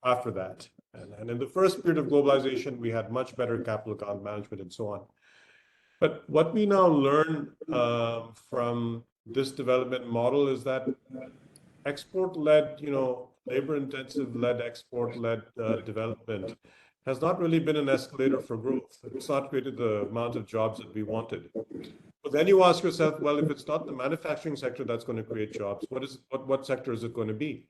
after that. And in the first period of globalization, we had much better capital account management and so on. But what we now learn from this development model is that export-led, you know, labor-intensive led export-led development has not really been an escalator for growth. It's not created the amount of jobs that we wanted. But then you ask yourself, well, if it's not the manufacturing sector that's going to create jobs, what sector is it going to be?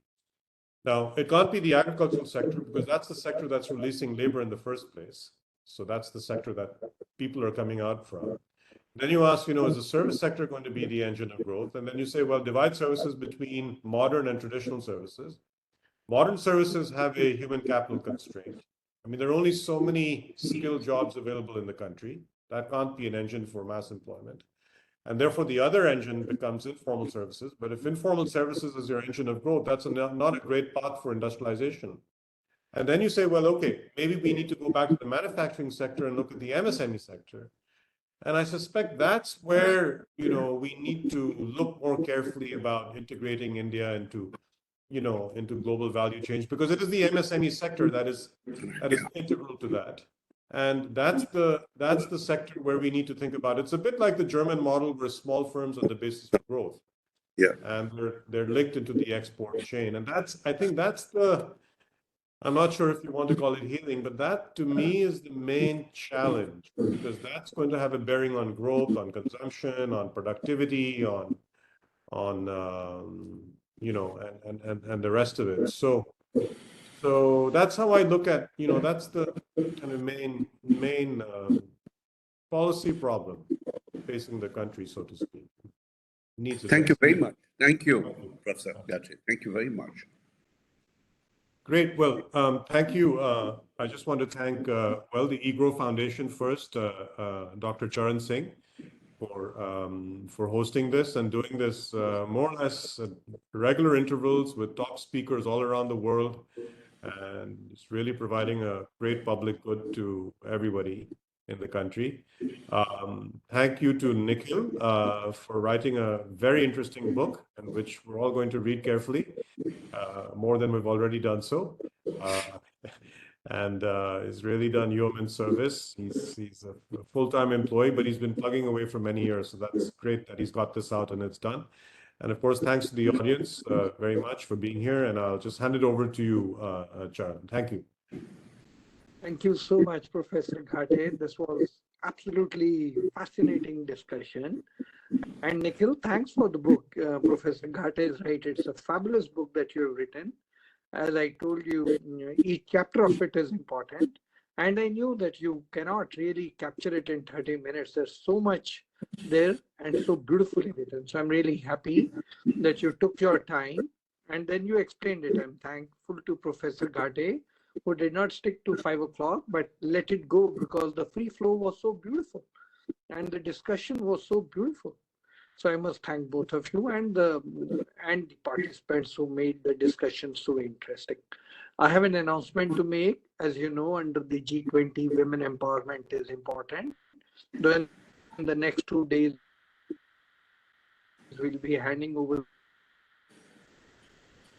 Now, it can't be the agricultural sector because that's the sector that's releasing labor in the first place. So that's the sector that people are coming out from. Then you ask, you know, is the service sector going to be the engine of growth? And then you say, well, divide services between modern and traditional services. Modern services have a human capital constraint. I mean, there are only so many skilled jobs available in the country. That can't be an engine for mass employment. And therefore, the other engine becomes informal services. But if informal services is your engine of growth, that's not a great path for industrialization. And then you say, well, okay, maybe we need to go back to the manufacturing sector and look at the MSME sector. And I suspect that's where, you know, we need to look more carefully about integrating India into, you know, into global value change, because it is the MSME sector that is integral to that. And that's the sector where we need to think about. It's a bit like the German model where small firms are the basis for growth. Yeah. And they're linked into the export chain. And I think that's I'm not sure if you want to call it healing, but that to me is the main challenge, because that's going to have a bearing on growth, on consumption, on productivity, on you know, and the rest of it. So that's how I look at, you know, that's the kind of main policy problem facing the country, so to speak. Thank you very much. Thank you, Professor Ghate. Thank you very much. Great. Well, thank you. I just want to thank, well, the EGROW Foundation first, Dr. Charan Singh, for hosting this and doing this more or less at regular intervals with top speakers all around the world. And it's really providing a great public good to everybody in the country. Thank you to Nikhil for writing a very interesting book, and which we're all going to read carefully, more than we've already done so. And he's really done yeoman's service. He's a full-time employee, but he's been plugging away for many years. So that's great that he's got this out and it's done. And of course, thanks to the audience very much for being here. And I'll just hand it over to you, Charan. Thank you. Thank you so much, Professor Ghate. This was absolutely fascinating discussion. And Nikhil, thanks for the book. Professor Ghate is right. It's a fabulous book that you have written. As I told you, each chapter of it is important. And I knew that you cannot really capture it in 30 minutes. There's so much there and so beautifully written. So I'm really happy that you took your time and then you explained it. I'm thankful to Professor Ghate, who did not stick to 5 o'clock, but let it go because the free flow was so beautiful and the discussion was so beautiful. So I must thank both of you and the participants who made the discussion so interesting. I have an announcement to make. As you know, under the G20, women empowerment is important. Then in the next 2 days, we'll be handing over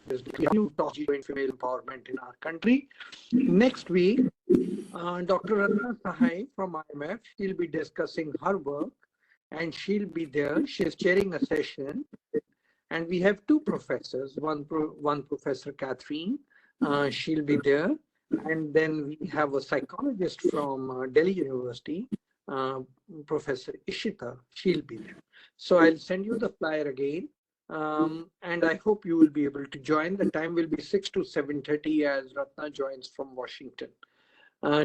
this new talk on female empowerment in our country. Next week, Dr. Ratna Sahai from IMF, she'll be discussing her work and she'll be there. She's chairing a session. And we have two professors, one Professor Catherine, she'll be there. And then we have a psychologist from Delhi University, Professor Ishita, she'll be there. So I'll send you the flyer again. And I hope you will be able to join. The time will be 6 to 7:30 as Ratna joins from Washington.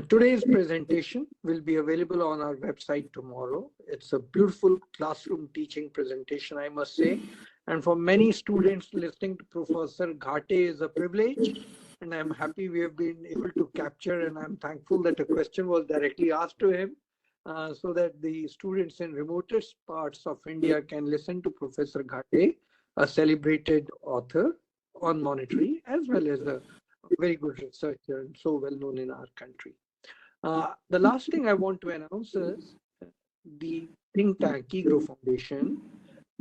Today's presentation will be available on our website tomorrow. It's a beautiful classroom teaching presentation, I must say. And for many students, listening to Professor Ghate is a privilege. And I'm happy we have been able to capture, and I'm thankful that a question was directly asked to him so that the students in remotest parts of India can listen to Professor Ghate, a celebrated author on monetary, as well as a very good researcher and so well known in our country. The last thing I want to announce is the think tank EGROW Foundation,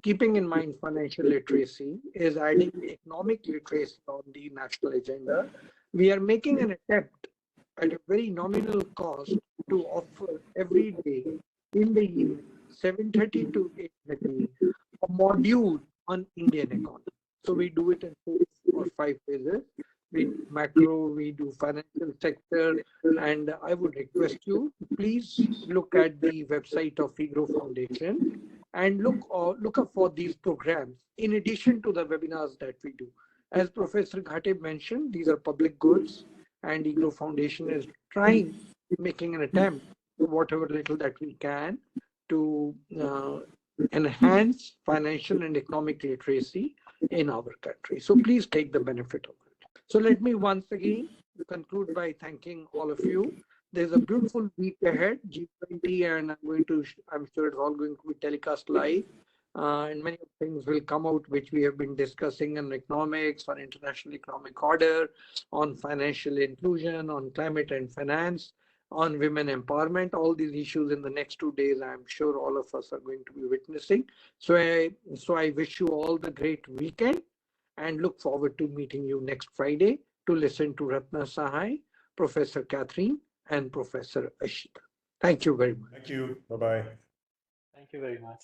keeping in mind financial literacy, is adding economic literacy on the national agenda. We are making an attempt at a very nominal cost to offer every day in the evening, 7:30 to 8:30, a module on Indian economy. So we do it in 4 or 5 phases. We do macro, we do financial sector, and I would request you, please look at the website of EGROW Foundation and look up for these programs in addition to the webinars that we do. As Professor Ghate mentioned, these are public goods, and EGROW Foundation is making an attempt, whatever little that we can, to enhance financial and economic literacy in our country. So please take the benefit of it. So let me once again conclude by thanking all of you. There's a beautiful week ahead, G20, and I'm sure it's all going to be telecast live. And many things will come out, which we have been discussing on economics, on international economic order, on financial inclusion, on climate and finance, on women empowerment. All these issues in the next 2 days, I'm sure all of us are going to be witnessing. So I wish you all the great weekend and look forward to meeting you next Friday to listen to Ratna Sahai, Professor Catherine, and Professor Ashita. Thank you very much. Thank you. Bye-bye. Thank you very much.